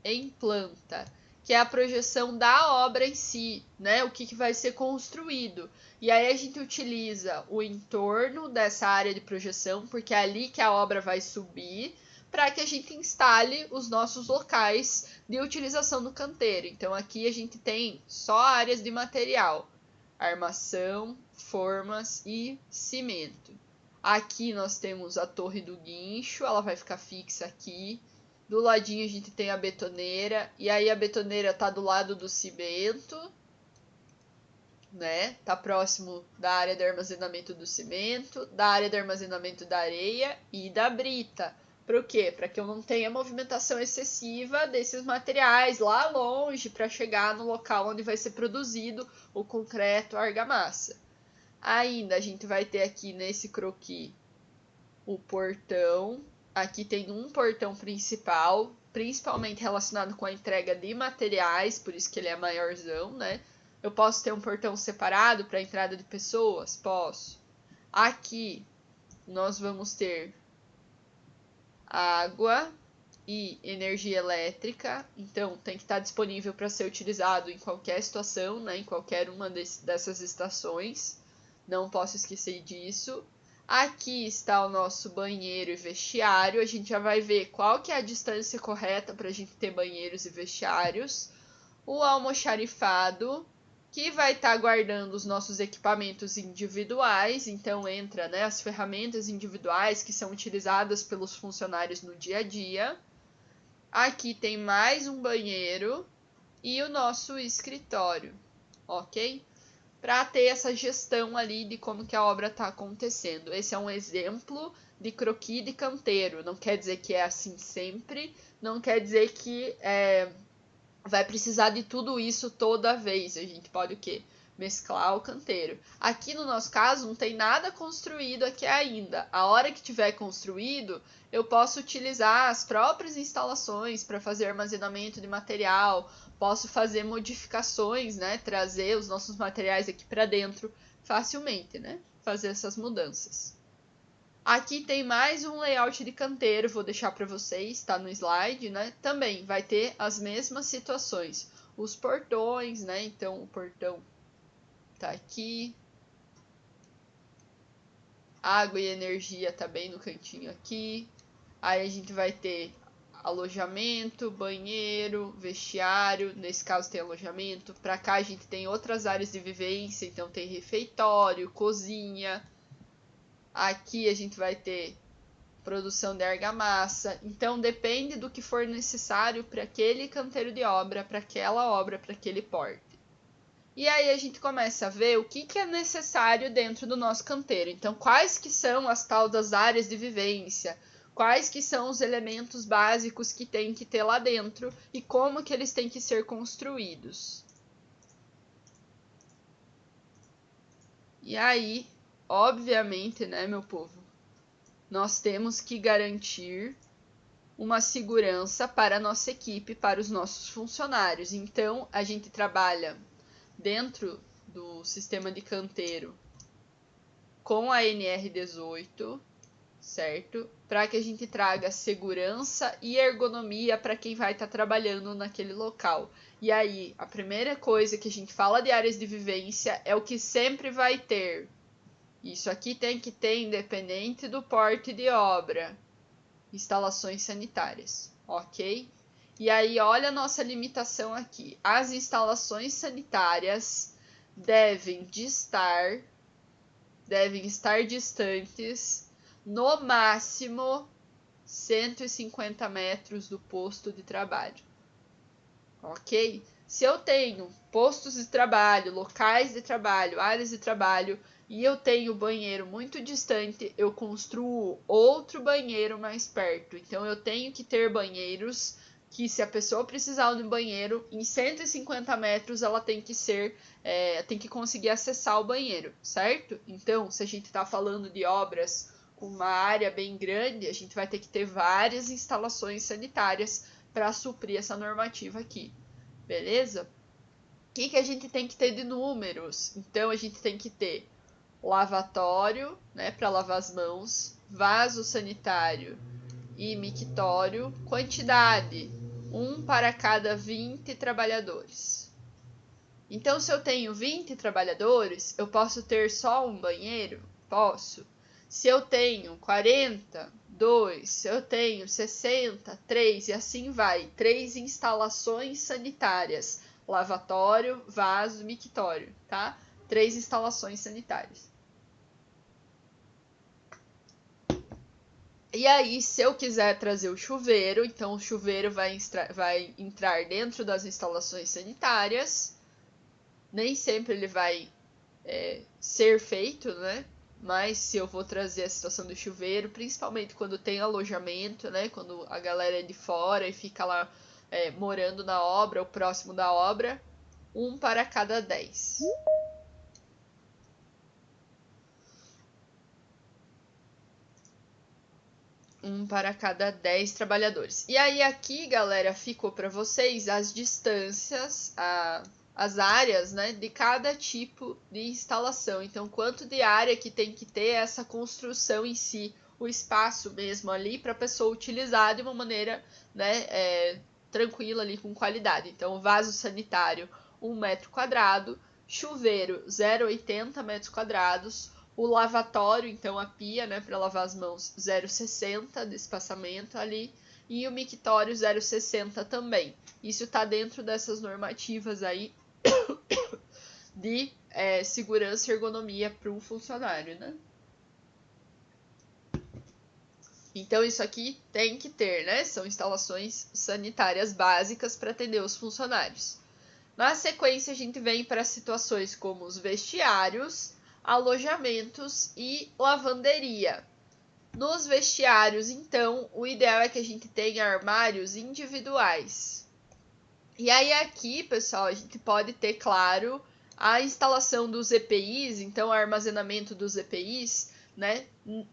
em planta, que é a projeção da obra em si, né? O que vai ser construído. E aí a gente utiliza o entorno dessa área de projeção, porque é ali que a obra vai subir, para que a gente instale os nossos locais de utilização do canteiro. Então aqui a gente tem só áreas de material, armação, formas e cimento. Aqui nós temos a torre do guincho, ela vai ficar fixa aqui. Do ladinho a gente tem a betoneira, e aí a betoneira tá do lado do cimento, né? Tá próximo da área de armazenamento do cimento, da área de armazenamento da areia e da brita. Para quê? Para que eu não tenha movimentação excessiva desses materiais lá longe para chegar no local onde vai ser produzido o concreto, a argamassa. Ainda a gente vai ter aqui nesse croquis o portão. Aqui tem um portão principal, principalmente relacionado com a entrega de materiais, por isso que ele é maiorzão, né? Eu posso ter um portão separado para a entrada de pessoas? Posso. Aqui nós vamos ter água e energia elétrica, então tem que estar disponível para ser utilizado em qualquer situação, né? Em qualquer uma dessas estações. Não posso esquecer disso. Aqui está o nosso banheiro e vestiário. A gente já vai ver qual que é a distância correta para a gente ter banheiros e vestiários. O almoxarifado, que vai estar guardando os nossos equipamentos individuais. Então entra, né, as ferramentas individuais que são utilizadas pelos funcionários no dia a dia. Aqui tem mais um banheiro e o nosso escritório, ok? para ter essa gestão ali de como que a obra está acontecendo. Esse é um exemplo de croquis de canteiro. Não quer dizer que é assim sempre, não quer dizer que vai precisar de tudo isso toda vez. A gente pode o quê? Mesclar o canteiro. Aqui no nosso caso não tem nada construído aqui ainda. A hora que tiver construído, eu posso utilizar as próprias instalações para fazer armazenamento de material, posso fazer modificações, né? Trazer os nossos materiais aqui para dentro facilmente, né? Fazer essas mudanças. Aqui tem mais um layout de canteiro, vou deixar para vocês, está no slide, né? Também vai ter as mesmas situações. Os portões, né? Então o portão tá aqui. Água e energia tá bem no cantinho aqui. Aí a gente vai ter alojamento, banheiro, vestiário. Nesse caso tem alojamento. Para cá a gente tem outras áreas de vivência, então tem refeitório, cozinha. Aqui a gente vai ter produção de argamassa. Então depende do que for necessário para aquele canteiro de obra, para aquela obra, para aquele porte. E aí a gente começa a ver o que é necessário dentro do nosso canteiro. Então, quais que são as tal das áreas de vivência? Quais que são os elementos básicos que tem que ter lá dentro e como que eles têm que ser construídos. E aí, obviamente, né, meu povo, nós temos que garantir uma segurança para a nossa equipe, para os nossos funcionários. Então, a gente trabalha dentro do sistema de canteiro com a NR18, certo? Para que a gente traga segurança e ergonomia para quem vai estar trabalhando naquele local. E aí, a primeira coisa que a gente fala de áreas de vivência é o que sempre vai ter. Isso aqui tem que ter independente do porte de obra. Instalações sanitárias, ok? E aí, olha a nossa limitação aqui. As instalações sanitárias devem estar distantes, no máximo, 150 metros do posto de trabalho, ok? Se eu tenho postos de trabalho, locais de trabalho, áreas de trabalho, e eu tenho banheiro muito distante, eu construo outro banheiro mais perto. Então, eu tenho que ter banheiros que, se a pessoa precisar de um banheiro, em 150 metros ela tem que conseguir acessar o banheiro, certo? Então, se a gente está falando de obras com uma área bem grande, a gente vai ter que ter várias instalações sanitárias para suprir essa normativa aqui, beleza? O que a gente tem que ter de números? Então, a gente tem que ter lavatório, né, para lavar as mãos, vaso sanitário e mictório, quantidade, 1 para cada 20 trabalhadores. Então, se eu tenho 20 trabalhadores, eu posso ter só um banheiro? Posso. Se eu tenho 40, 2. Se eu tenho 60, 3, e assim vai. 3 instalações sanitárias, lavatório, vaso, mictório, tá? 3 instalações sanitárias. E aí, se eu quiser trazer o chuveiro, então o chuveiro vai entrar dentro das instalações sanitárias. Nem sempre ele vai ser feito, né? Mas se eu vou trazer a situação do chuveiro, principalmente quando tem alojamento, né? Quando a galera é de fora e fica lá morando na obra ou próximo da obra, 1 para cada 10. Um para cada 10 trabalhadores. E aí aqui, galera, ficou para vocês as distâncias, as áreas, né, de cada tipo de instalação. Então, quanto de área que tem que ter essa construção em si, o espaço mesmo ali para a pessoa utilizar de uma maneira, né, tranquila ali, com qualidade. Então, vaso sanitário, 1 metro quadrado, chuveiro, 0,80 metros quadrados, o lavatório, então a pia, né, para lavar as mãos, 0,60 de espaçamento ali, e o mictório 0,60 também. Isso está dentro dessas normativas aí de segurança e ergonomia para um funcionário, né? Então isso aqui tem que ter, né? São instalações sanitárias básicas para atender os funcionários. Na sequência, a gente vem para situações como os vestiários, alojamentos e lavanderia. Nos vestiários, então, o ideal é que a gente tenha armários individuais. E aí aqui, pessoal, a gente pode ter, claro, a instalação dos EPIs, então o armazenamento dos EPIs, né,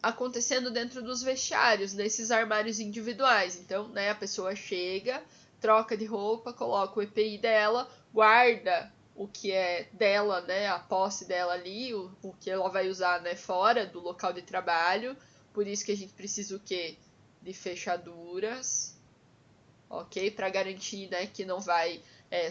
acontecendo dentro dos vestiários, nesses armários individuais. Então, né, a pessoa chega, troca de roupa, coloca o EPI dela, guarda o que é dela, né, a posse dela ali, o que ela vai usar, né, fora do local de trabalho. Por isso que a gente precisa o quê? De fechaduras, ok? Para garantir, né, que não vai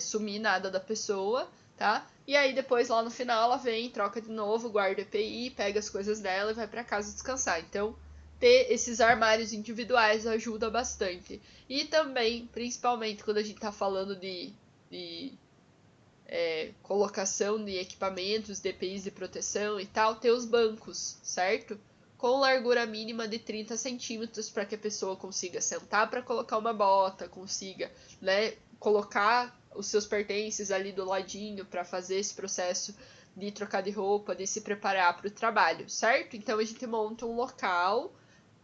sumir nada da pessoa, tá? E aí depois lá no final ela vem, troca de novo, guarda o EPI, pega as coisas dela e vai para casa descansar. Então, ter esses armários individuais ajuda bastante. E também, principalmente quando a gente tá falando de colocação de equipamentos, de EPIs de proteção e tal, ter os bancos, certo? Com largura mínima de 30 centímetros para que a pessoa consiga sentar para colocar uma bota, consiga, né, colocar os seus pertences ali do ladinho para fazer esse processo de trocar de roupa, de se preparar para o trabalho, certo? Então a gente monta um local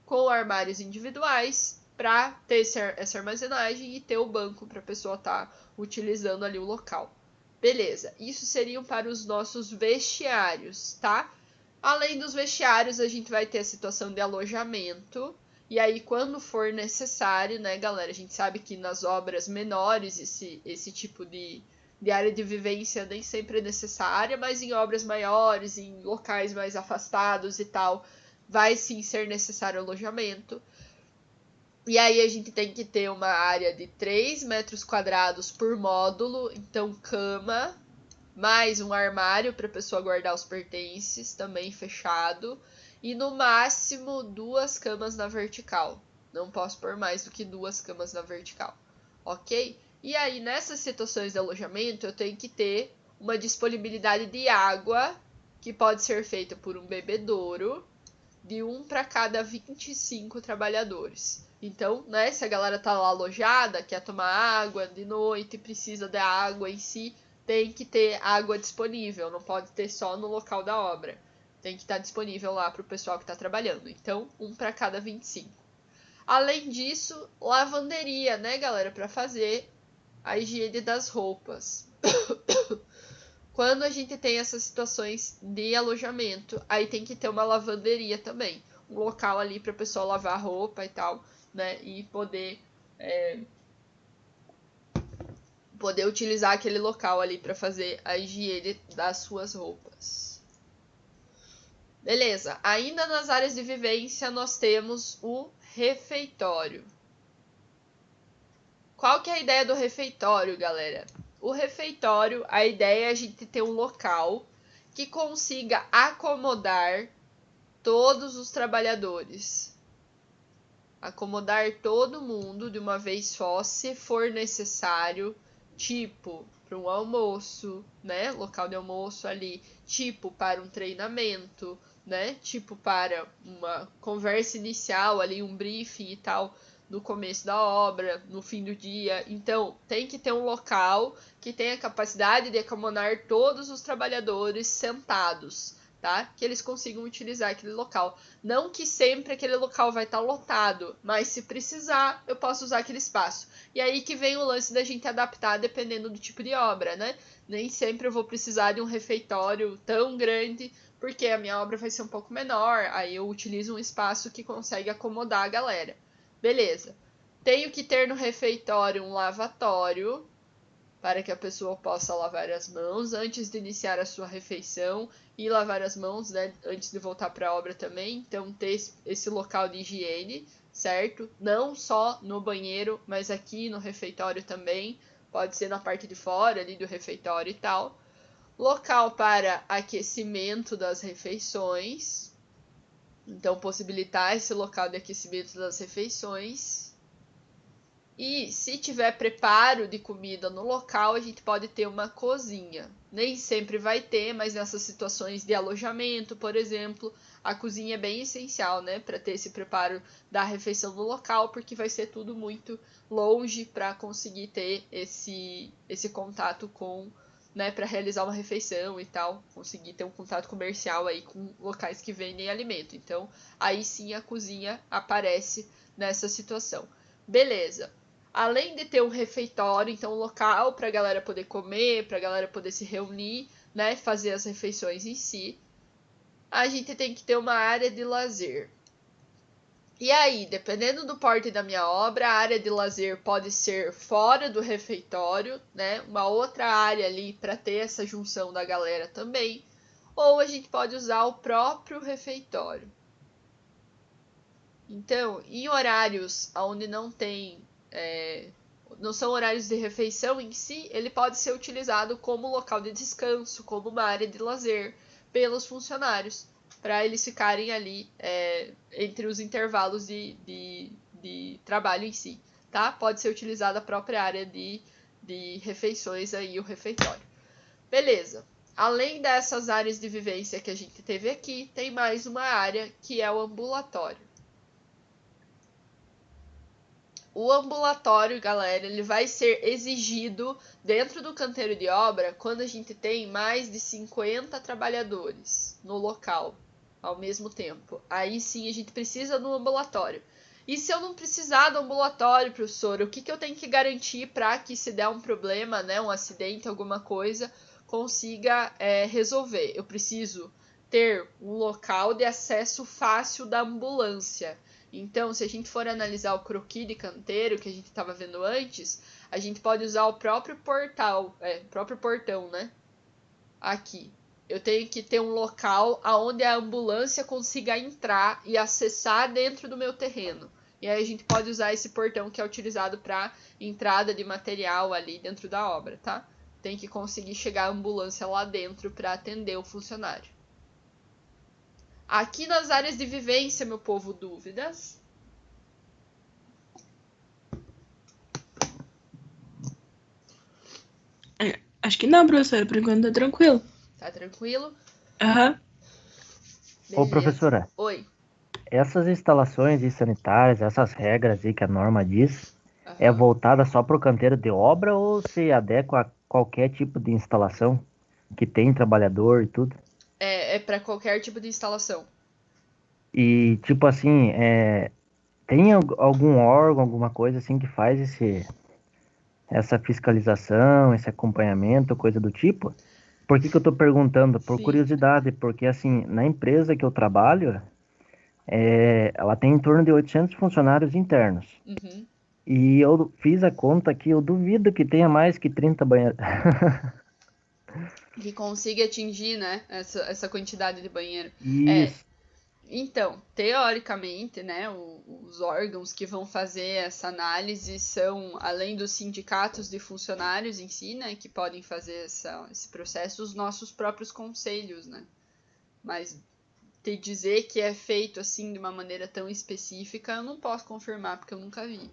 com armários individuais para ter essa armazenagem e ter o banco para a pessoa estar utilizando ali o local. Beleza, isso seriam para os nossos vestiários, tá? Além dos vestiários, a gente vai ter a situação de alojamento. E aí, quando for necessário, né, galera? A gente sabe que nas obras menores esse tipo de área de vivência nem sempre é necessária, mas em obras maiores, em locais mais afastados e tal, vai sim ser necessário alojamento. E aí a gente tem que ter uma área de 3 metros quadrados por módulo, então cama, mais um armário para a pessoa guardar os pertences, também fechado, e no máximo 2 camas na vertical. Não posso pôr mais do que 2 camas na vertical, ok? E aí nessas situações de alojamento eu tenho que ter uma disponibilidade de água, que pode ser feita por um bebedouro, de 1 para cada 25 trabalhadores. Então, né, se a galera tá lá alojada, quer tomar água de noite, precisa da água em si, tem que ter água disponível, não pode ter só no local da obra. Tem que estar disponível lá para o pessoal que está trabalhando. Então, 1 para cada 25. Além disso, lavanderia, né, galera, para fazer a higiene das roupas. Quando a gente tem essas situações de alojamento, aí tem que ter uma lavanderia também. Um local ali para a pessoa lavar a roupa e tal, né? E poder utilizar aquele local ali para fazer a higiene das suas roupas. Beleza, ainda nas áreas de vivência nós temos o refeitório. Qual que é a ideia do refeitório, galera? O refeitório, a ideia é a gente ter um local que consiga acomodar todos os trabalhadores. Acomodar todo mundo de uma vez só, se for necessário, tipo para um almoço, né? Local de almoço ali, tipo para um treinamento, né? Tipo para uma conversa inicial ali, um briefing e tal, no começo da obra, no fim do dia. Então, tem que ter um local que tenha capacidade de acomodar todos os trabalhadores sentados, tá? Que eles consigam utilizar aquele local. Não que sempre aquele local vai estar lotado, mas se precisar, eu posso usar aquele espaço. E aí que vem o lance da gente adaptar dependendo do tipo de obra, né? Nem sempre eu vou precisar de um refeitório tão grande, porque a minha obra vai ser um pouco menor, aí eu utilizo um espaço que consegue acomodar a galera. Beleza. Tenho que ter no refeitório um lavatório, para que a pessoa possa lavar as mãos antes de iniciar a sua refeição e lavar as mãos, né, antes de voltar para a obra também. Então, ter esse local de higiene, certo? Não só no banheiro, mas aqui no refeitório também. Pode ser na parte de fora ali do refeitório e tal. Local para aquecimento das refeições. Então, possibilitar esse local de aquecimento das refeições. E se tiver preparo de comida no local, a gente pode ter uma cozinha. Nem sempre vai ter, mas nessas situações de alojamento, por exemplo, a cozinha é bem essencial, né, para ter esse preparo da refeição no local, porque vai ser tudo muito longe para conseguir ter esse contato com, né, para realizar uma refeição e tal, conseguir ter um contato comercial aí com locais que vendem alimento. Então, aí sim a cozinha aparece nessa situação. Beleza. Além de ter um refeitório, então um local para a galera poder comer, para a galera poder se reunir, né, fazer as refeições em si, a gente tem que ter uma área de lazer. E aí, dependendo do porte da minha obra, a área de lazer pode ser fora do refeitório, né, uma outra área ali para ter essa junção da galera também, ou a gente pode usar o próprio refeitório. Então, em horários onde não tem não são horários de refeição em si, ele pode ser utilizado como local de descanso, como uma área de lazer pelos funcionários, para eles ficarem ali entre os intervalos de trabalho em si, tá? Pode ser utilizada a própria área de refeições aí, o refeitório. Beleza. Além dessas áreas de vivência que a gente teve aqui, tem mais uma área que é o ambulatório. O ambulatório, galera, ele vai ser exigido dentro do canteiro de obra quando a gente tem mais de 50 trabalhadores no local ao mesmo tempo. Aí sim a gente precisa do ambulatório. E se eu não precisar do ambulatório, professor, o que eu tenho que garantir para que se der um problema, né, um acidente, alguma coisa, consiga resolver? Eu preciso ter um local de acesso fácil da ambulância. Então, se a gente for analisar o croquis de canteiro que a gente estava vendo antes, a gente pode usar o próprio próprio portão, né? Aqui. Eu tenho que ter um local onde a ambulância consiga entrar e acessar dentro do meu terreno. E aí a gente pode usar esse portão que é utilizado para entrada de material ali dentro da obra, tá? Tem que conseguir chegar a ambulância lá dentro para atender o funcionário. Aqui nas áreas de vivência, meu povo, dúvidas? Acho que não, professora. Por enquanto tá tranquilo. Tá tranquilo? Aham. Ô, Beleza. professora, Oi. essas instalações sanitárias, essas regras aí que a norma diz, é Aham. voltada só para o canteiro de obra ou se adequa a qualquer tipo de instalação que tem trabalhador e tudo? É para qualquer tipo de instalação. E, tipo assim, tem algum órgão, alguma coisa assim que faz essa fiscalização, esse acompanhamento, coisa do tipo? Por que que eu tô perguntando? Por Sim. curiosidade, porque assim, na empresa que eu trabalho, ela tem em torno de 800 funcionários internos. Uhum. E eu fiz a conta aqui, eu duvido que tenha mais que 30 banheiros. Que consiga atingir, né, essa quantidade de banheiro. Isso. Então, teoricamente, né, os órgãos que vão fazer essa análise são, além dos sindicatos de funcionários em si, né, que podem fazer esse processo, os nossos próprios conselhos, né. Mas te dizer que é feito assim de uma maneira tão específica, eu não posso confirmar porque eu nunca vi.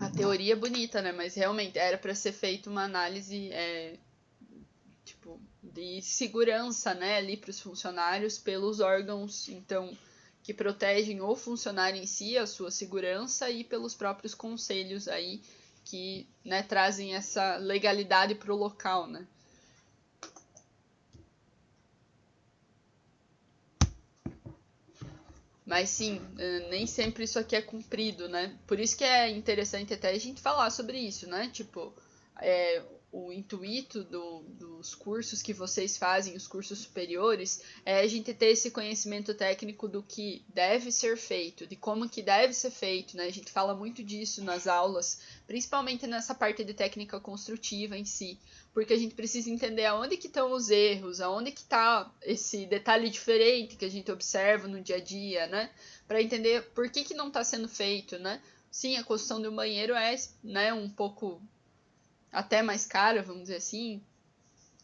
A teoria é bonita, né? Mas realmente era para ser feita uma análise tipo de segurança, né, ali para os funcionários pelos órgãos, então que protegem o funcionário em si, a sua segurança e pelos próprios conselhos aí que, né, trazem essa legalidade para o local, né? Mas sim, nem sempre isso aqui é cumprido, né? Por isso que é interessante até a gente falar sobre isso, né? Tipo, o intuito dos cursos que vocês fazem, os cursos superiores, é a gente ter esse conhecimento técnico do que deve ser feito, de como que deve ser feito, né? A gente fala muito disso nas aulas, principalmente nessa parte de técnica construtiva em si, porque a gente precisa entender aonde que estão os erros, aonde que está esse detalhe diferente que a gente observa no dia a dia, né? Para entender por que não está sendo feito, né? Sim, a construção de um banheiro é, né, um pouco até mais cara, vamos dizer assim.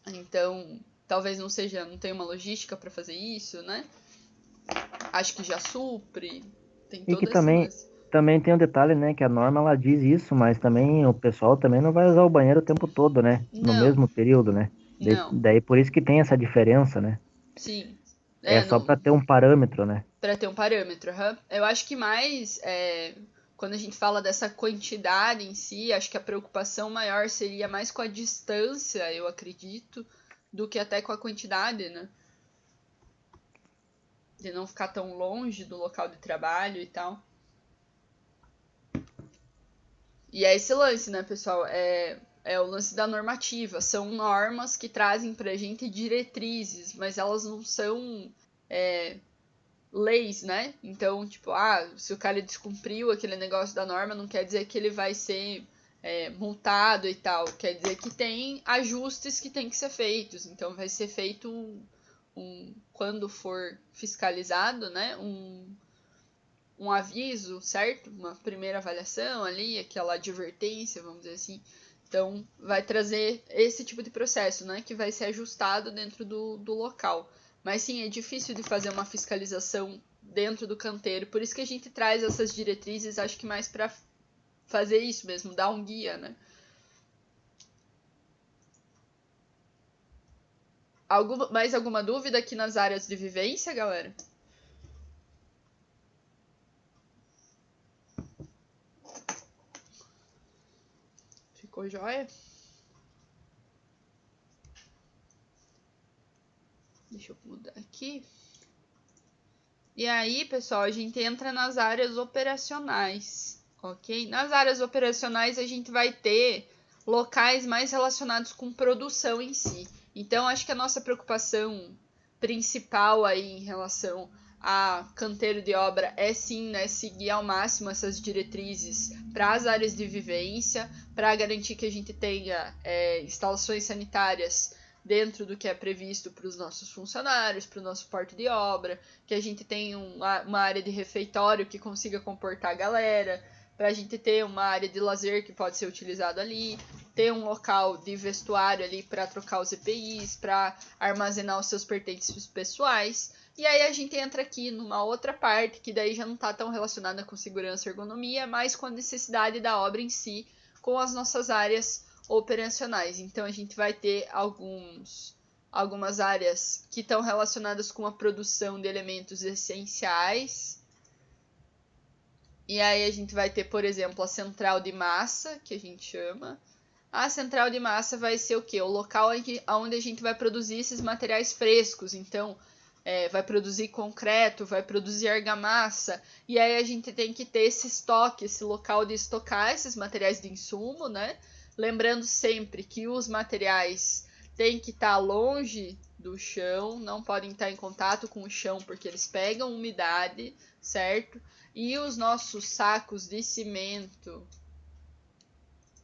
Então, talvez não tenha uma logística para fazer isso, né? acho que já supre. Tem E que todo esse lance. também tem um detalhe, né? Que a norma ela diz isso, mas também o pessoal também não vai usar o banheiro o tempo todo, né? No Não, mesmo período, né? não. Daí por isso que tem essa diferença, né? Sim. É só Não, para ter um parâmetro, né? para ter um parâmetro. Eu acho que mais quando a gente fala dessa quantidade em si, acho que a preocupação maior seria mais com a distância, eu acredito, do que até com a quantidade, né? De não ficar tão longe do local de trabalho e tal. E é esse lance, né, pessoal? É o lance da normativa. São normas que trazem pra gente diretrizes, mas elas não são leis, né? Então, tipo, se o cara descumpriu aquele negócio da norma, não quer dizer que ele vai ser multado e tal. Quer dizer que tem ajustes que tem que ser feitos. Então, vai ser feito quando for fiscalizado, né? Um aviso, certo? Uma primeira avaliação ali, aquela advertência, vamos dizer assim. Então, vai trazer esse tipo de processo, né? Que vai ser ajustado dentro do local. Mas sim, é difícil de fazer uma fiscalização dentro do canteiro. Por isso que a gente traz essas diretrizes, acho que mais para fazer isso mesmo, dar um guia, né? Mais alguma dúvida aqui nas áreas de vivência, galera? Ficou jóia? Deixa eu mudar aqui. E aí, pessoal, a gente entra nas áreas operacionais, ok? Nas áreas operacionais, a gente vai ter locais mais relacionados com produção em si. Então, acho que a nossa preocupação principal aí em relação a canteiro de obra é sim, né, seguir ao máximo essas diretrizes para as áreas de vivência, para garantir que a gente tenha instalações sanitárias dentro do que é previsto para os nossos funcionários, para o nosso porto de obra, que a gente tenha uma área de refeitório que consiga comportar a galera, para a gente ter uma área de lazer que pode ser utilizado ali, ter um local de vestuário ali para trocar os EPIs, para armazenar os seus pertences pessoais. E aí a gente entra aqui numa outra parte que daí já não está tão relacionada com segurança e ergonomia, mas com a necessidade da obra em si, com as nossas áreas operacionais. Então a gente vai ter algumas áreas que estão relacionadas com a produção de elementos essenciais. E aí a gente vai ter, por exemplo, a central de massa, que a gente chama. A central de massa vai ser o quê? O local onde a gente vai produzir esses materiais frescos. Então, vai produzir concreto, vai produzir argamassa. E aí a gente tem que ter esse estoque, esse local de estocar esses materiais de insumo, né? Lembrando sempre que os materiais têm que estar longe do chão, não podem estar em contato com o chão porque eles pegam umidade, certo? E os nossos sacos de cimento,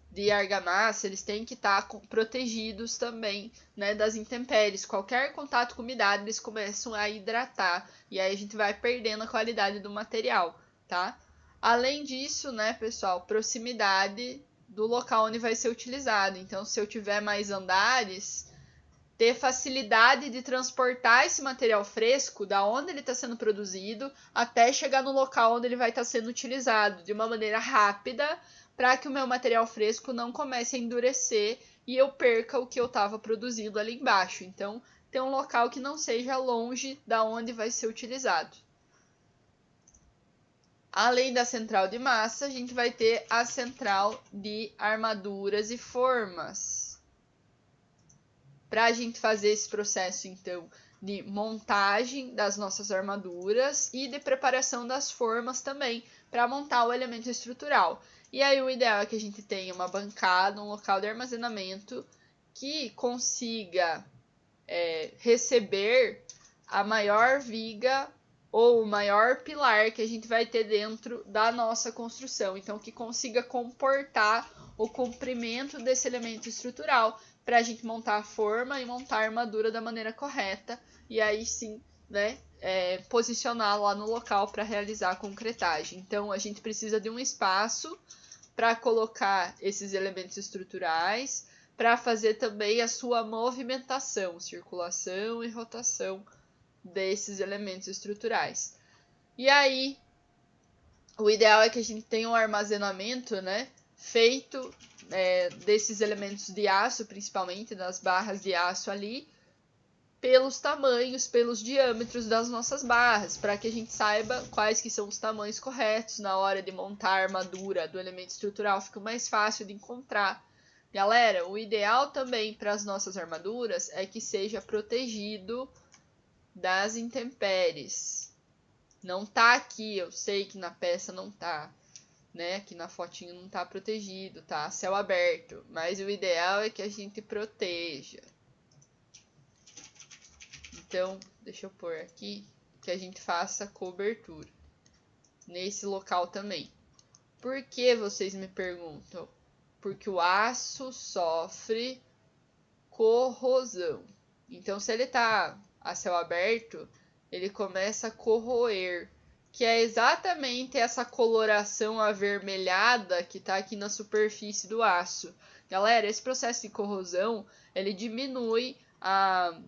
de argamassa, eles têm que estar protegidos também, né, das intempéries. Qualquer contato com umidade, eles começam a hidratar e aí a gente vai perdendo a qualidade do material, tá? Além disso, né, pessoal, proximidade do local onde vai ser utilizado. Então, se eu tiver mais andares, ter facilidade de transportar esse material fresco da onde ele está sendo produzido até chegar no local onde ele vai estar sendo utilizado de uma maneira rápida, para que o meu material fresco não comece a endurecer e eu perca o que eu estava produzindo ali embaixo. Então, ter um local que não seja longe da onde vai ser utilizado. Além da central de massa, a gente vai ter a central de armaduras e formas. Para a gente fazer esse processo, então, de montagem das nossas armaduras e de preparação das formas também, para montar o elemento estrutural. E aí o ideal é que a gente tenha uma bancada, um local de armazenamento que consiga receber a maior viga ou o maior pilar que a gente vai ter dentro da nossa construção. Então, que consiga comportar o comprimento desse elemento estrutural para a gente montar a forma e montar a armadura da maneira correta. E aí sim, né, posicionar lá no local para realizar a concretagem. Então, a gente precisa de um espaço para colocar esses elementos estruturais, para fazer também a sua movimentação, circulação e rotação desses elementos estruturais. E aí, o ideal é que a gente tenha um armazenamento, né, feito desses elementos de aço, principalmente das barras de aço ali, pelos tamanhos, pelos diâmetros das nossas barras, para que a gente saiba quais que são os tamanhos corretos na hora de montar a armadura do elemento estrutural, fica mais fácil de encontrar. Galera, o ideal também para as nossas armaduras é que seja protegido das intempéries. Não tá aqui, eu sei que na peça não tá, né? Aqui na fotinho não tá protegido, tá? Céu aberto, mas o ideal é que a gente proteja. Então, deixa eu pôr aqui que a gente faça cobertura nesse local também. Por que, vocês me perguntam? Porque o aço sofre corrosão. Então, se ele está a céu aberto, ele começa a corroer, que é exatamente essa coloração avermelhada que está aqui na superfície do aço. Galera, esse processo de corrosão, ele diminui a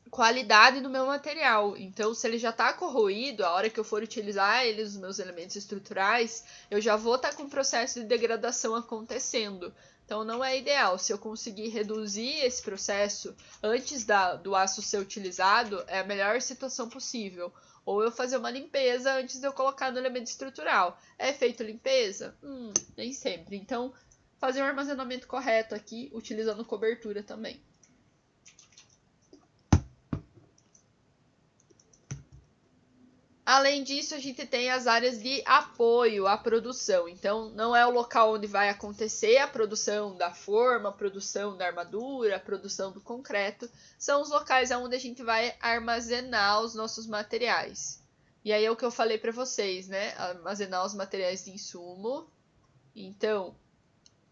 qualidade do meu material. Então, se ele já está corroído, a hora que eu for utilizar ele, os meus elementos estruturais, eu já vou estar com um processo de degradação acontecendo. Então, não é ideal. Se eu conseguir reduzir esse processo antes do aço ser utilizado, é a melhor situação possível. Ou eu fazer uma limpeza antes de eu colocar no elemento estrutural. É feito limpeza? Nem sempre. Então, fazer um armazenamento correto aqui, utilizando cobertura também. Além disso, a gente tem as áreas de apoio à produção. Então, não é o local onde vai acontecer a produção da forma, a produção da armadura, a produção do concreto. São os locais onde a gente vai armazenar os nossos materiais. E aí é o que eu falei para vocês, né? Armazenar os materiais de insumo. Então,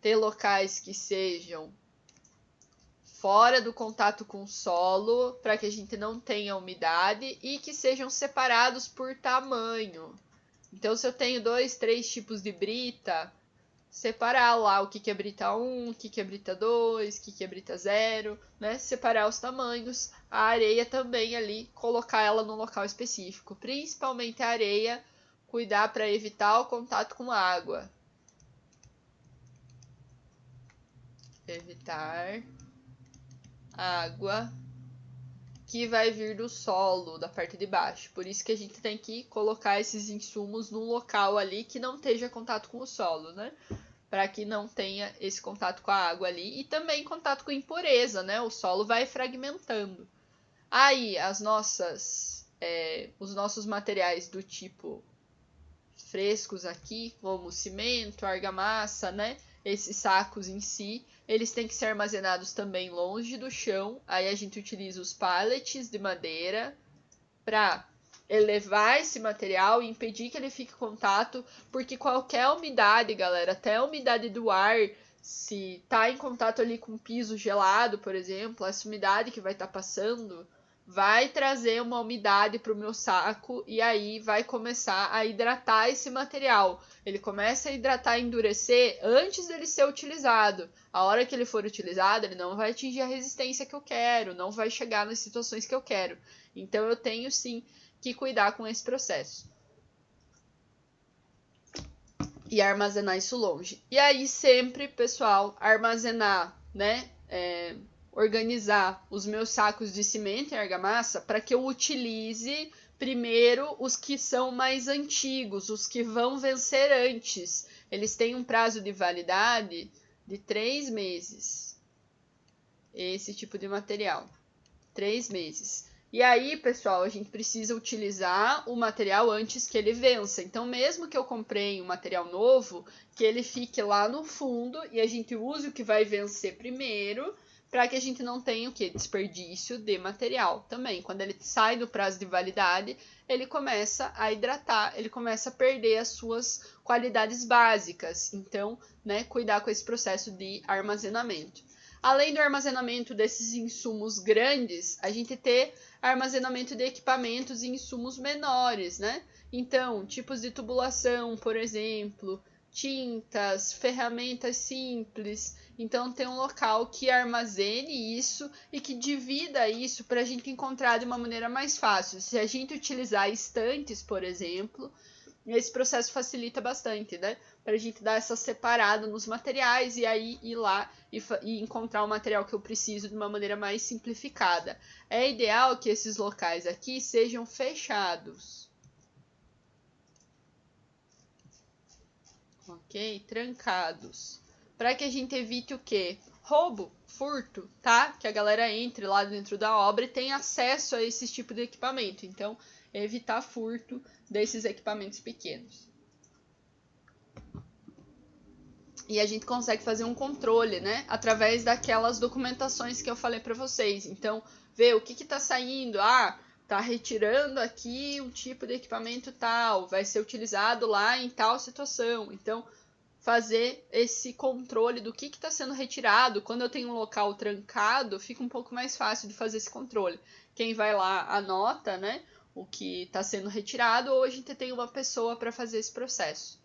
ter locais que sejam fora do contato com o solo, para que a gente não tenha umidade e que sejam separados por tamanho. Então, se eu tenho 2, 3 tipos de brita, separar lá o que é brita 1, o que é brita 2, o que é brita 0, né? Separar os tamanhos. A areia também ali, colocar ela num local específico. Principalmente a areia, cuidar para evitar o contato com a água. Evitar água que vai vir do solo, da parte de baixo. Por isso que a gente tem que colocar esses insumos num local ali que não esteja contato com o solo, né? Para que não tenha esse contato com a água ali e também contato com impureza, né? O solo vai fragmentando. Aí, os nossos materiais do tipo frescos aqui, como cimento, argamassa, né? Esses sacos em si, eles têm que ser armazenados também longe do chão. Aí a gente utiliza os pallets de madeira para elevar esse material e impedir que ele fique em contato, porque qualquer umidade, galera, até a umidade do ar, se tá em contato ali com piso gelado, por exemplo, essa umidade que vai estar passando vai trazer uma umidade para o meu saco e aí vai começar a hidratar esse material. Ele começa a hidratar e endurecer antes dele ser utilizado. A hora que ele for utilizado, ele não vai atingir a resistência que eu quero, não vai chegar nas situações que eu quero. Então, eu tenho sim que cuidar com esse processo. E armazenar isso longe. E aí, sempre, pessoal, armazenar, né? Organizar os meus sacos de cimento e argamassa para que eu utilize primeiro os que são mais antigos, os que vão vencer antes. Eles têm um prazo de validade de 3 meses. Esse tipo de material. 3 meses. E aí, pessoal, a gente precisa utilizar o material antes que ele vença. Então, mesmo que eu comprei um material novo, que ele fique lá no fundo e a gente use o que vai vencer primeiro, para que a gente não tenha o quê? Desperdício de material também. Quando ele sai do prazo de validade, ele começa a hidratar, ele começa a perder as suas qualidades básicas. Então, né, cuidar com esse processo de armazenamento. Além do armazenamento desses insumos grandes, a gente ter armazenamento de equipamentos e insumos menores, né? Então, tipos de tubulação, por exemplo, tintas, ferramentas simples. Então, tem um local que armazene isso e que divida isso para a gente encontrar de uma maneira mais fácil. Se a gente utilizar estantes, por exemplo, esse processo facilita bastante, né? Para a gente dar essa separada nos materiais e aí ir lá e encontrar o material que eu preciso de uma maneira mais simplificada. É ideal que esses locais aqui sejam fechados. Ok? Trancados. Para que a gente evite o quê? Roubo, furto, tá? Que a galera entre lá dentro da obra e tenha acesso a esse tipo de equipamento. Então, evitar furto desses equipamentos pequenos. E a gente consegue fazer um controle, né? Através daquelas documentações que eu falei para vocês. Então, ver o que está saindo. Ah, tá retirando aqui um tipo de equipamento tal. Vai ser utilizado lá em tal situação. Então, fazer esse controle do que está sendo retirado. Quando eu tenho um local trancado, fica um pouco mais fácil de fazer esse controle. Quem vai lá anota, né? O que está sendo retirado, ou a gente tem uma pessoa para fazer esse processo.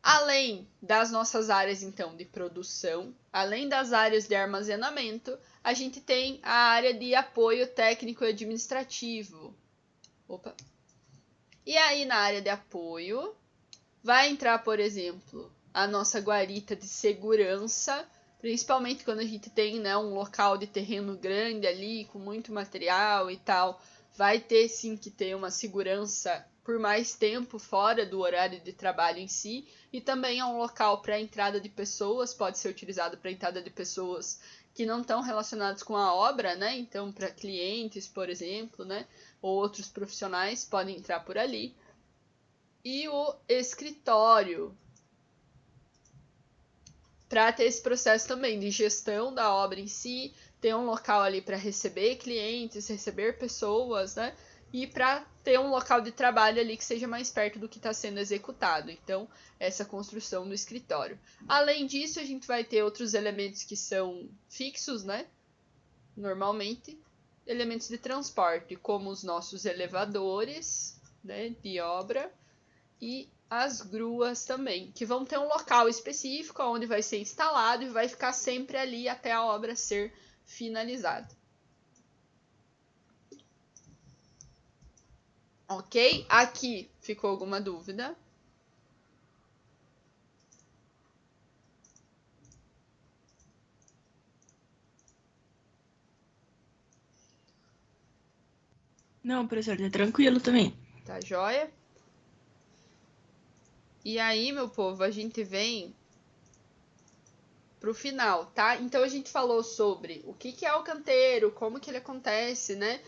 Além das nossas áreas, então, de produção, além das áreas de armazenamento, a gente tem a área de apoio técnico e administrativo. Opa! E aí, na área de apoio, vai entrar, por exemplo, a nossa guarita de segurança, principalmente quando a gente tem, né, um local de terreno grande ali, com muito material e tal. Vai ter sim que ter uma segurança por mais tempo fora do horário de trabalho em si. E também é um local para entrada de pessoas, pode ser utilizado para entrada de pessoas que não estão relacionadas com a obra, né? Então, para clientes, por exemplo, né? Ou outros profissionais podem entrar por ali. E o escritório, para ter esse processo também de gestão da obra em si, ter um local ali para receber clientes, receber pessoas, né? E para ter um local de trabalho ali que seja mais perto do que está sendo executado. Então, essa construção do escritório. Além disso, a gente vai ter outros elementos que são fixos, né? Normalmente, elementos de transporte, como os nossos elevadores, né, de obra, e as gruas também, que vão ter um local específico onde vai ser instalado e vai ficar sempre ali até a obra ser finalizada. Ok? Aqui ficou alguma dúvida? Não, professor, tá tranquilo também. Tá joia? E aí, meu povo, a gente vem pro final, tá? Então a gente falou sobre o que é o canteiro, como que ele acontece, né?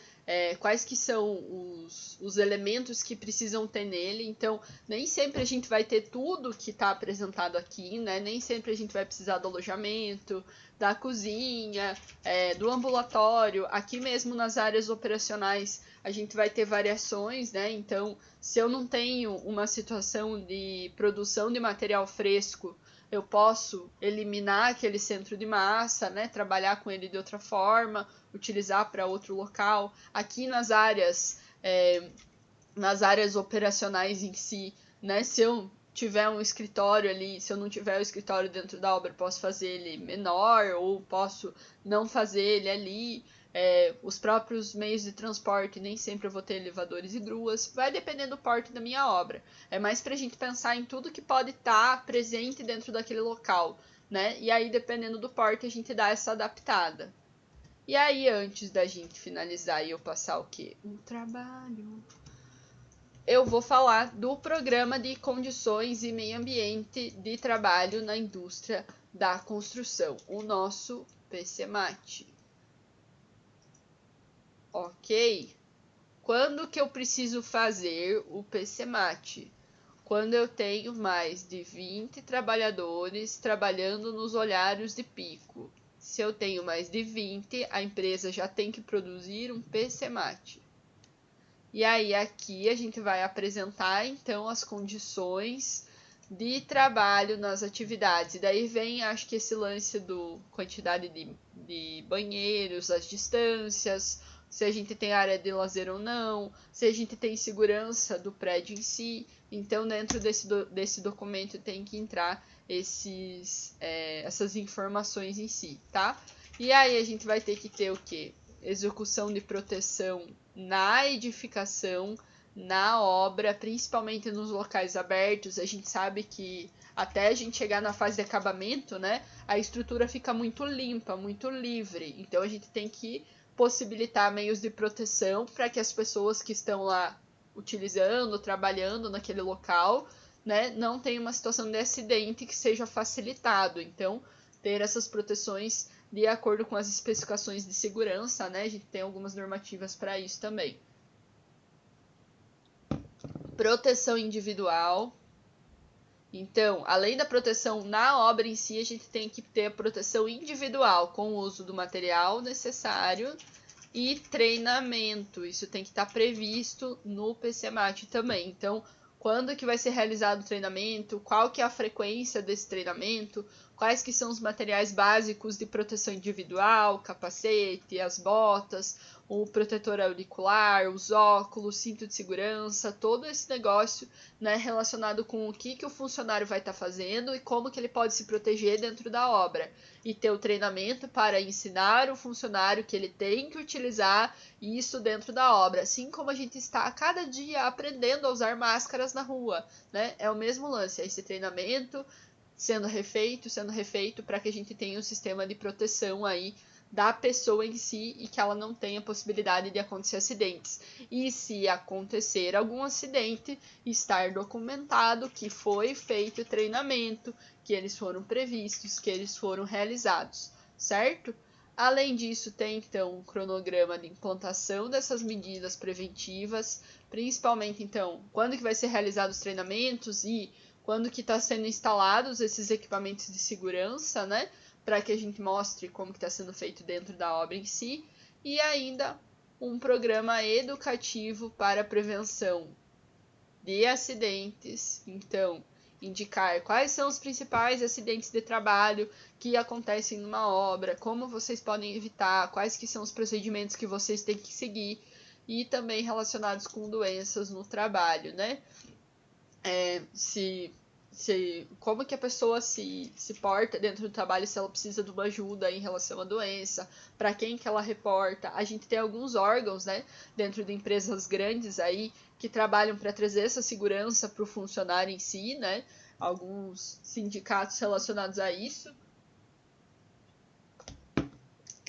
Quais que são os elementos que precisam ter nele. Então, nem sempre a gente vai ter tudo que está apresentado aqui, né? Nem sempre a gente vai precisar do alojamento, da cozinha, do ambulatório. Aqui mesmo nas áreas operacionais a gente vai ter variações, né? Então, se eu não tenho uma situação de produção de material fresco, eu posso eliminar aquele centro de massa, né? Trabalhar com ele de outra forma, utilizar para outro local. Aqui nas áreas operacionais em si, né? Se eu tiver um escritório ali, se eu não tiver o escritório dentro da obra, posso fazer ele menor ou posso não fazer ele ali. Os próprios meios de transporte, nem sempre eu vou ter elevadores e gruas, vai depender do porte da minha obra. É mais para a gente pensar em tudo que pode estar presente dentro daquele local, né? E aí, dependendo do porte, a gente dá essa adaptada. E aí, antes da gente finalizar e eu passar o quê? Um trabalho. Eu vou falar do Programa de Condições e Meio Ambiente de Trabalho na Indústria da Construção, o nosso PCMAT. Ok? Quando que eu preciso fazer o PCMAT? Quando eu tenho mais de 20 trabalhadores trabalhando nos horários de pico. Se eu tenho mais de 20, a empresa já tem que produzir um PCMAT. E aí aqui a gente vai apresentar então as condições de trabalho nas atividades. E daí vem, acho que esse lance do quantidade de banheiros, as distâncias, se a gente tem área de lazer ou não, se a gente tem segurança do prédio em si. Então, dentro desse documento tem que entrar essas informações em si, tá? E aí a gente vai ter que ter o quê? Execução de proteção na edificação, na obra, principalmente nos locais abertos. A gente sabe que até a gente chegar na fase de acabamento, né, a estrutura fica muito limpa, muito livre. Então a gente tem que possibilitar meios de proteção para que as pessoas que estão lá utilizando, trabalhando naquele local, né, não tenham uma situação de acidente que seja facilitado. Então, ter essas proteções de acordo com as especificações de segurança, né, a gente tem algumas normativas para isso também. Proteção individual. Então, além da proteção na obra em si, a gente tem que ter a proteção individual com o uso do material necessário e treinamento. Isso tem que estar previsto no PCMAT também. Então, quando que vai ser realizado o treinamento, qual que é a frequência desse treinamento, quais que são os materiais básicos de proteção individual, capacete, as botas, o protetor auricular, os óculos, cinto de segurança, todo esse negócio, né, relacionado com o que o funcionário vai estar fazendo e como que ele pode se proteger dentro da obra. E ter o treinamento para ensinar o funcionário que ele tem que utilizar isso dentro da obra. Assim como a gente está a cada dia aprendendo a usar máscaras na rua, né? É o mesmo lance, é esse treinamento sendo refeito para que a gente tenha um sistema de proteção aí da pessoa em si e que ela não tenha possibilidade de acontecer acidentes. E se acontecer algum acidente, estar documentado que foi feito o treinamento, que eles foram previstos, que eles foram realizados, certo? Além disso, tem então um cronograma de implantação dessas medidas preventivas, principalmente então, quando que vai ser realizados os treinamentos e quando que está sendo instalados esses equipamentos de segurança, né? Para que a gente mostre como que está sendo feito dentro da obra em si, e ainda um programa educativo para a prevenção de acidentes. Então, indicar quais são os principais acidentes de trabalho que acontecem numa obra, como vocês podem evitar, quais que são os procedimentos que vocês têm que seguir, e também relacionados com doenças no trabalho, né? Como que a pessoa se porta dentro do trabalho, se ela precisa de uma ajuda em relação à doença, para quem que ela reporta. A gente tem alguns órgãos, né, dentro de empresas grandes aí, que trabalham para trazer essa segurança para o funcionário em si, né, alguns sindicatos relacionados a isso,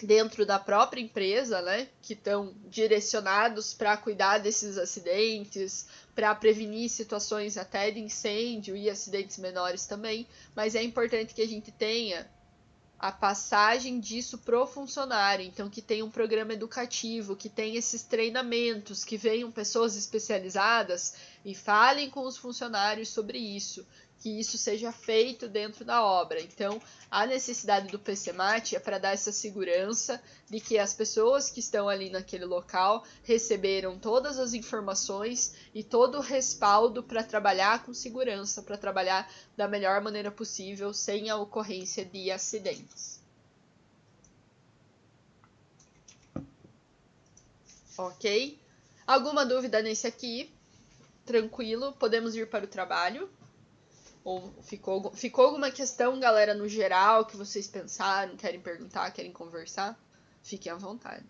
dentro da própria empresa, né, que estão direcionados para cuidar desses acidentes, para prevenir situações até de incêndio e acidentes menores também, mas é importante que a gente tenha a passagem disso pro funcionário, então que tenha um programa educativo, que tenha esses treinamentos, que venham pessoas especializadas e falem com os funcionários sobre isso, que isso seja feito dentro da obra. Então, a necessidade do PCMAT é para dar essa segurança de que as pessoas que estão ali naquele local receberam todas as informações e todo o respaldo para trabalhar com segurança, para trabalhar da melhor maneira possível, sem a ocorrência de acidentes. Ok? Alguma dúvida nesse aqui? Tranquilo, podemos ir para o trabalho? Ou ficou alguma questão, galera, no geral, que vocês pensaram, querem perguntar, querem conversar? Fiquem à vontade.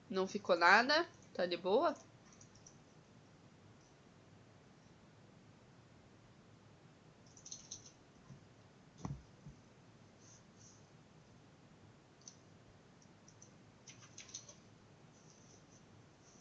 Não ficou nada? Tá de boa?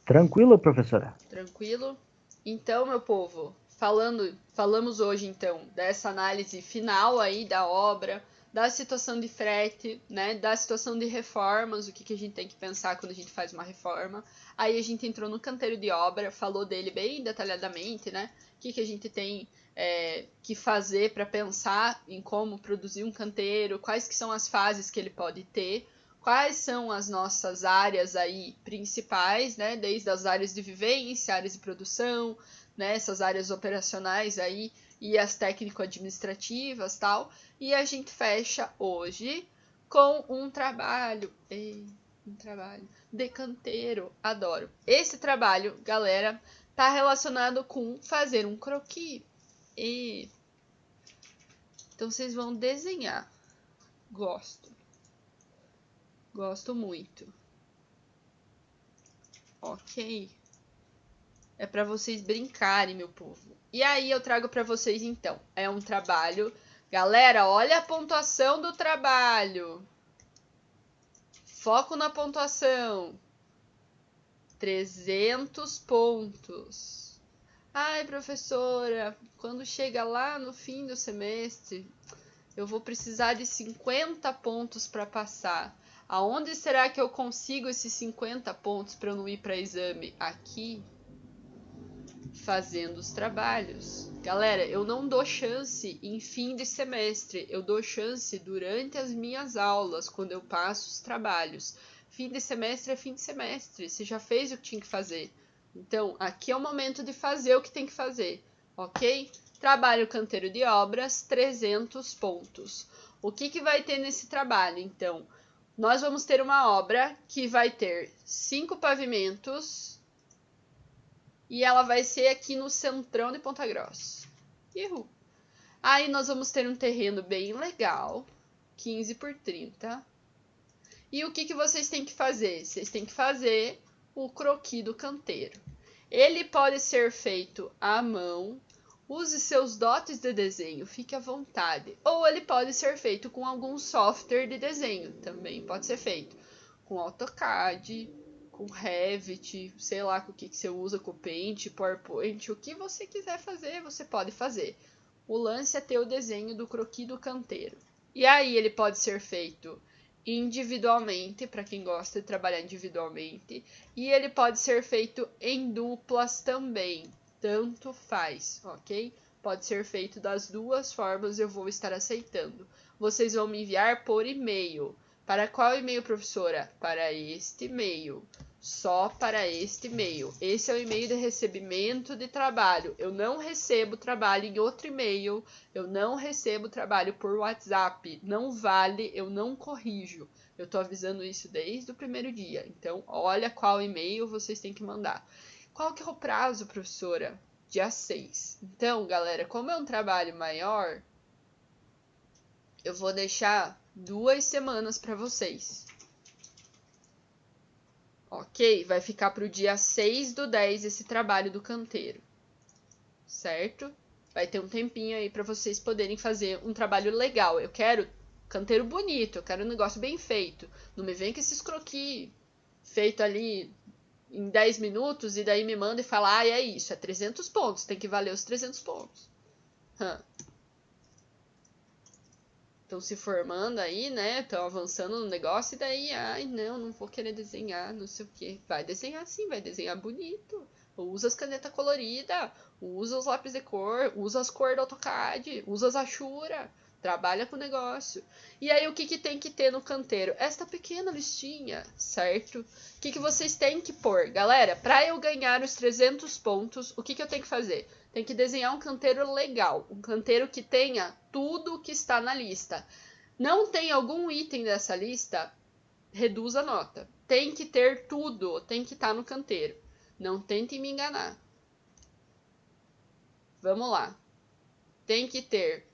Tranquilo, professora? Tranquilo? Então, meu povo, falamos hoje então dessa análise final aí da obra, da situação de frete, né, da situação de reformas, o que a gente tem que pensar quando a gente faz uma reforma. Aí a gente entrou no canteiro de obra, falou dele bem detalhadamente, né, o que a gente tem que fazer para pensar em como produzir um canteiro, quais que são as fases que ele pode ter, quais são as nossas áreas aí principais, né? Desde as áreas de vivência, áreas de produção, né? Essas áreas operacionais aí e as técnico-administrativas, tal. E a gente fecha hoje com um trabalho de canteiro. Adoro. Esse trabalho, galera, tá relacionado com fazer um croquis. Então vocês vão desenhar. Gosto muito. Ok. É para vocês brincarem, meu povo. E aí eu trago para vocês então. É um trabalho. Galera, olha a pontuação do trabalho. Foco na pontuação. 300 pontos. Ai, professora, quando chega lá no fim do semestre, eu vou precisar de 50 pontos para passar. Aonde será que eu consigo esses 50 pontos para eu não ir para exame? Aqui, fazendo os trabalhos. Galera, eu não dou chance em fim de semestre, eu dou chance durante as minhas aulas, quando eu passo os trabalhos. Fim de semestre é fim de semestre, você já fez o que tinha que fazer. Então, aqui é o momento de fazer o que tem que fazer, ok? Trabalho canteiro de obras, 300 pontos. O que vai ter nesse trabalho, então? Nós vamos ter uma obra que vai ter 5 pavimentos e ela vai ser aqui no centrão de Ponta Grossa. Uhul. Aí nós vamos ter um terreno bem legal, 15 por 30. E o que vocês têm que fazer? Vocês têm que fazer o croquis do canteiro. Ele pode ser feito à mão, use seus dotes de desenho, fique à vontade. Ou ele pode ser feito com algum software de desenho, também pode ser feito com AutoCAD, com Revit, sei lá com o que você usa, com Paint, PowerPoint, o que você quiser fazer, você pode fazer. O lance é ter o desenho do croquis do canteiro. E aí ele pode ser feito individualmente, para quem gosta de trabalhar individualmente, e ele pode ser feito em duplas também, tanto faz, ok? Pode ser feito das duas formas, eu vou estar aceitando. Vocês vão me enviar por e-mail. Para qual e-mail, professora? Para este e-mail. Só para este e-mail. Esse é o e-mail de recebimento de trabalho. Eu não recebo trabalho em outro e-mail. Eu não recebo trabalho por WhatsApp. Não vale, eu não corrijo. Eu tô avisando isso desde o primeiro dia. Então, olha qual e-mail vocês têm que mandar. Qual que é o prazo, professora? Dia 6. Então, galera, como é um trabalho maior, eu vou deixar 2 semanas para vocês. Ok? Vai ficar para o dia 6/10 esse trabalho do canteiro. Certo? Vai ter um tempinho aí para vocês poderem fazer um trabalho legal. Eu quero canteiro bonito, eu quero um negócio bem feito. Não me vem com esses croquis feito ali em 10 minutos e daí me manda e fala, ah, é isso, é 300 pontos, tem que valer os 300 pontos. Estão se formando aí, né? Estão avançando no negócio e daí, ai, não vou querer desenhar, não sei o quê. Vai desenhar sim, vai desenhar bonito. Usa as canetas coloridas, usa os lápis de cor, usa as cores do AutoCAD, usa as Ashura, trabalha com o negócio. E aí, o que tem que ter no canteiro? Esta pequena listinha, certo? O que vocês têm que pôr? Galera, para eu ganhar os 300 pontos, o que eu tenho que fazer? Tem que desenhar um canteiro legal, um canteiro que tenha tudo o que está na lista. Não tem algum item dessa lista, reduz a nota. Tem que ter tudo, tem que estar no canteiro. Não tentem me enganar. Vamos lá. Tem que ter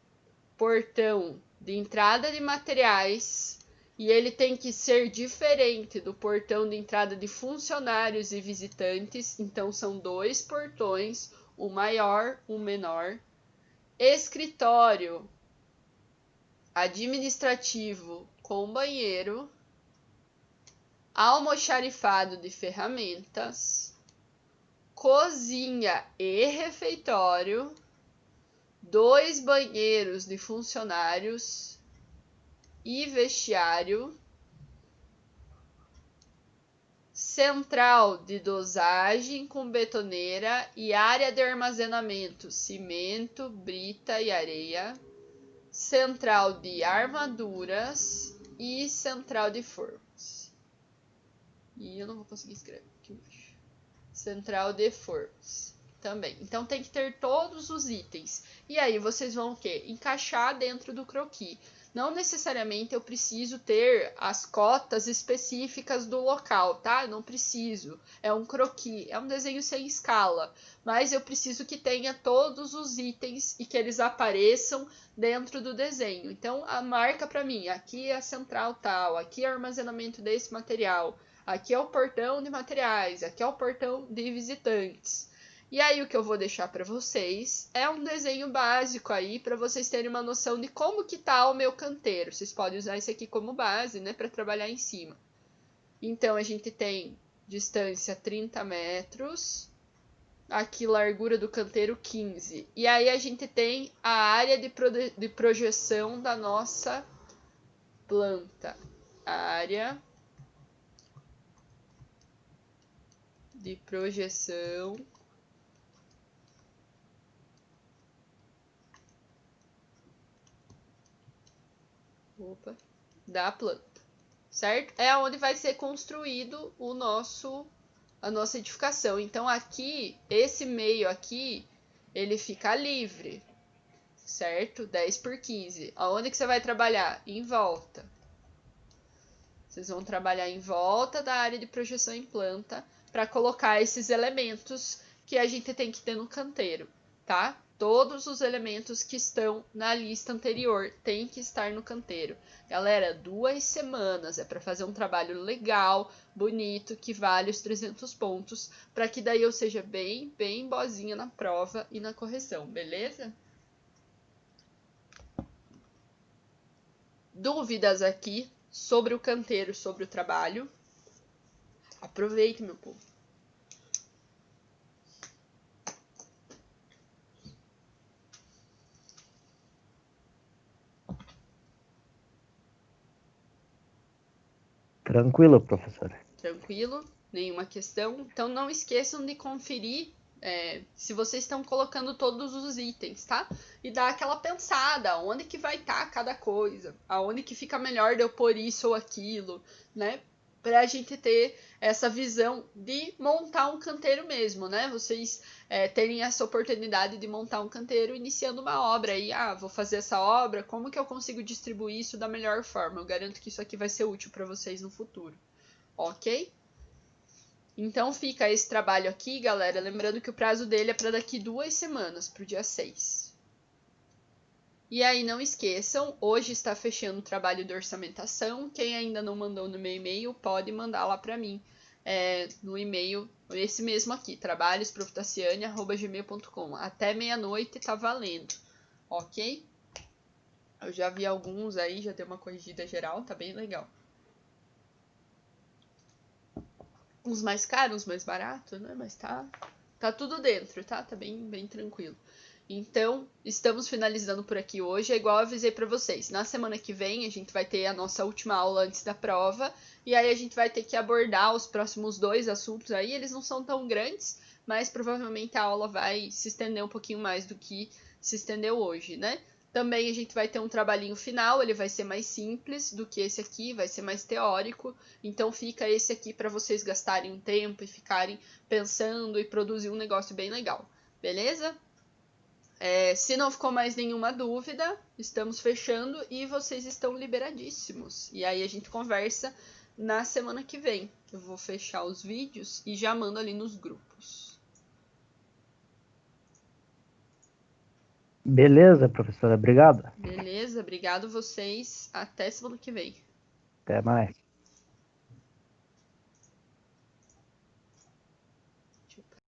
portão de entrada de materiais e ele tem que ser diferente do portão de entrada de funcionários e visitantes. Então, são 2 portões, o maior, o menor. Escritório administrativo com banheiro. Almoxarifado de ferramentas. Cozinha e refeitório. 2 banheiros de funcionários e vestiário. Central de dosagem com betoneira e área de armazenamento, cimento, brita e areia. Central de armaduras, e central de formas. E eu não vou conseguir escrever aqui embaixo. Central de formas também. Então tem que ter todos os itens. E aí vocês vão o quê? Encaixar dentro do croquis. Não necessariamente eu preciso ter as cotas específicas do local, tá? Não preciso. É um croquis, é um desenho sem escala. Mas eu preciso que tenha todos os itens e que eles apareçam dentro do desenho. Então, a marca para mim, aqui é a central tal, aqui é o armazenamento desse material, aqui é o portão de materiais, aqui é o portão de visitantes. E aí o que eu vou deixar para vocês é um desenho básico aí para vocês terem uma noção de como que tá o meu canteiro. Vocês podem usar isso aqui como base, né, para trabalhar em cima. Então a gente tem distância 30 metros, aqui largura do canteiro 15. E aí a gente tem a área de projeção da nossa planta. Área de projeção da planta, certo? É onde vai ser construído a nossa edificação. Então aqui, esse meio aqui, ele fica livre, certo? 10 por 15. Aonde que você vai trabalhar? Em volta. Vocês vão trabalhar em volta da área de projeção em planta para colocar esses elementos que a gente tem que ter no canteiro, tá? Todos os elementos que estão na lista anterior têm que estar no canteiro. Galera, 2 semanas é para fazer um trabalho legal, bonito, que vale os 300 pontos, para que daí eu seja bem boazinha na prova e na correção, beleza? Dúvidas aqui sobre o canteiro, sobre o trabalho? Aproveite, meu povo. Tranquilo, professora. Tranquilo? Nenhuma questão? Então não esqueçam de conferir se vocês estão colocando todos os itens, tá? E dar aquela pensada, onde que vai estar cada coisa, aonde que fica melhor de eu pôr isso ou aquilo, né? Pra gente ter essa visão de montar um canteiro mesmo, né? Vocês terem essa oportunidade de montar um canteiro iniciando uma obra aí. Ah, vou fazer essa obra, como que eu consigo distribuir isso da melhor forma? Eu garanto que isso aqui vai ser útil para vocês no futuro, ok? Então fica esse trabalho aqui, galera. Lembrando que o prazo dele é para daqui 2 semanas, para o dia 6. E aí não esqueçam, hoje está fechando o trabalho de orçamentação. Quem ainda não mandou no meu e-mail, pode mandar lá para mim. No e-mail, esse mesmo aqui, trabalhosprofutaciane@gmail.com. Até meia-noite tá valendo, ok? Eu já vi alguns aí, já deu uma corrigida geral, tá bem legal. Uns mais caros, uns mais baratos, né? Mas tá tudo dentro, tá? Tá bem tranquilo. Então, estamos finalizando por aqui hoje. É igual eu avisei para vocês. Na semana que vem, a gente vai ter a nossa última aula antes da prova. E aí a gente vai ter que abordar os próximos 2 assuntos aí. Eles não são tão grandes, mas provavelmente a aula vai se estender um pouquinho mais do que se estendeu hoje, né? Também a gente vai ter um trabalhinho final, ele vai ser mais simples do que esse aqui, vai ser mais teórico. Então fica esse aqui para vocês gastarem um tempo e ficarem pensando e produzir um negócio bem legal, beleza? Se não ficou mais nenhuma dúvida, estamos fechando e vocês estão liberadíssimos. E aí a gente conversa na semana que vem. Eu vou fechar os vídeos e já mando ali nos grupos. Beleza, professora. Obrigado. Beleza, obrigado vocês. Até semana que vem. Até mais.